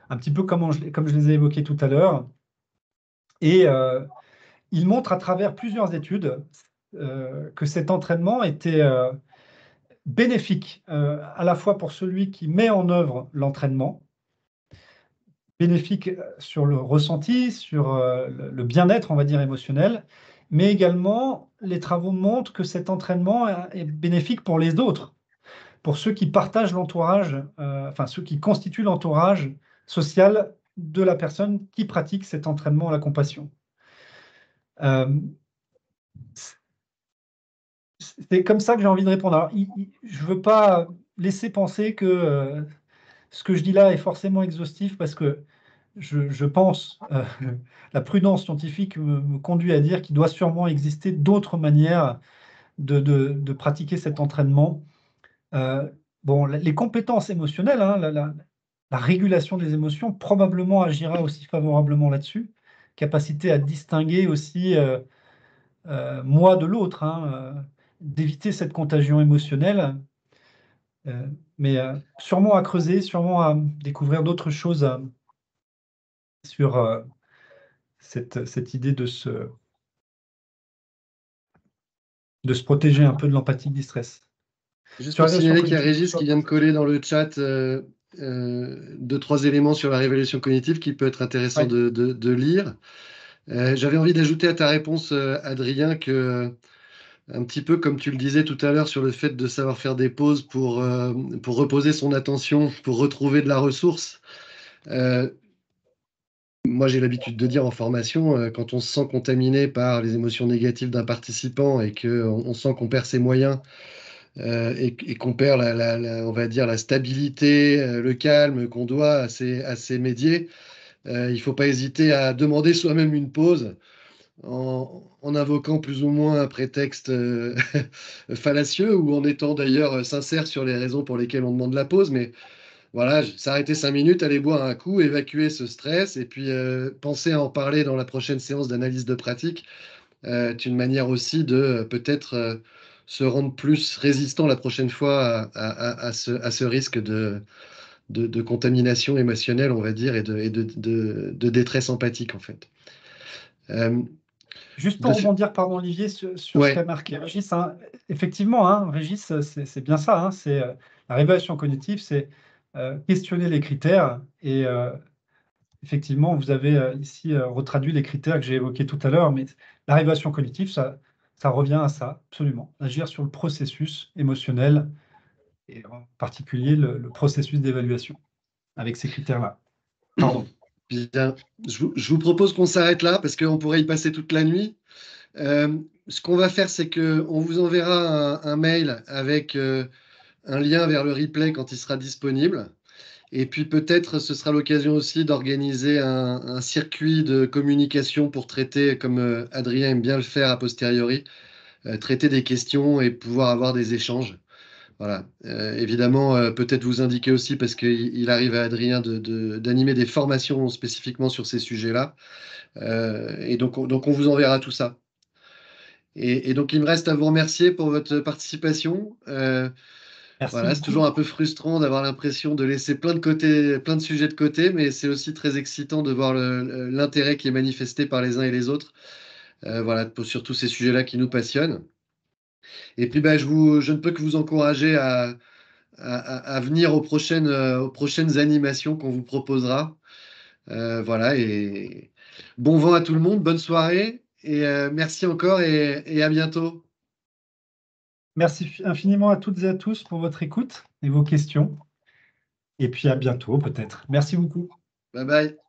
un petit peu comme je les ai évoqués tout à l'heure. Et ils montrent à travers plusieurs études que cet entraînement était bénéfique à la fois pour celui qui met en œuvre l'entraînement, bénéfique sur le ressenti, sur le bien-être, on va dire, émotionnel, mais également, les travaux montrent que cet entraînement est bénéfique pour les autres, pour ceux qui partagent l'entourage, ceux qui constituent l'entourage social de la personne qui pratique cet entraînement à la compassion. C'est comme ça que j'ai envie de répondre. Alors, je ne veux pas laisser penser que ce que je dis là est forcément exhaustif parce que je pense, la prudence scientifique me conduit à dire qu'il doit sûrement exister d'autres manières de pratiquer cet entraînement. Les compétences émotionnelles, hein, la régulation des émotions probablement agira aussi favorablement là-dessus. Capacité à distinguer aussi moi de l'autre, hein, d'éviter cette contagion émotionnelle. Mais sûrement à creuser, sûrement à découvrir d'autres choses sur cette idée de de se protéger un peu de l'empathique distress. Juste Sur pour la signaler réévaluation qu'il y a Régis cognitive, qui vient de coller dans le chat 2-3 éléments sur la réévaluation cognitive qui peut être intéressant ouais. de lire. J'avais envie d'ajouter à ta réponse, Adrien, que un petit peu comme tu le disais tout à l'heure sur le fait de savoir faire des pauses pour reposer son attention, pour retrouver de la ressource. Moi, j'ai l'habitude de dire en formation, quand on se sent contaminé par les émotions négatives d'un participant et qu'on sent qu'on perd ses moyens et qu'on perd, on va dire, la stabilité, le calme qu'on doit à ces médias, il ne faut pas hésiter à demander soi-même une pause en invoquant plus ou moins un prétexte fallacieux ou en étant d'ailleurs sincère sur les raisons pour lesquelles on demande la pause. Mais voilà, s'arrêter 5 minutes, aller boire un coup, évacuer ce stress et puis penser à en parler dans la prochaine séance d'analyse de pratique est une manière aussi de peut-être se rendre plus résistant la prochaine fois à ce risque de contamination émotionnelle, on va dire, et de détresse empathique, en fait. Juste pour rebondir, pardon, Olivier, sur ce qu'a marqué Régis, hein, effectivement, hein, Régis, c'est bien ça, hein, c'est la réévaluation cognitive, c'est questionner les critères et effectivement, vous avez ici retraduit les critères que j'ai évoqués tout à l'heure, mais la réévaluation cognitive, ça revient à ça, absolument, agir sur le processus émotionnel et en particulier le processus d'évaluation avec ces critères-là. Pardon. Bien. Je vous propose qu'on s'arrête là parce qu'on pourrait y passer toute la nuit. Ce qu'on va faire, c'est qu'on vous enverra un mail avec un lien vers le replay quand il sera disponible. Et puis peut-être ce sera l'occasion aussi d'organiser un circuit de communication pour traiter, comme Adrien aime bien le faire a posteriori, traiter des questions et pouvoir avoir des échanges. Voilà. Évidemment, peut-être vous indiquer aussi, parce qu'il arrive à Adrien d'animer des formations spécifiquement sur ces sujets-là. Et donc on vous enverra tout ça. Et donc, il me reste à vous remercier pour votre participation. Voilà, c'est toujours un peu frustrant d'avoir l'impression de laisser plein de sujets de côté, mais c'est aussi très excitant de voir l'intérêt qui est manifesté par les uns et les autres. Voilà, sur tous ces sujets-là qui nous passionnent. Et puis, je ne peux que vous encourager à venir aux prochaines animations qu'on vous proposera. Voilà, et bon vent à tout le monde, bonne soirée, et merci encore et à bientôt. Merci infiniment à toutes et à tous pour votre écoute et vos questions. Et puis à bientôt peut-être. Merci beaucoup. Bye bye.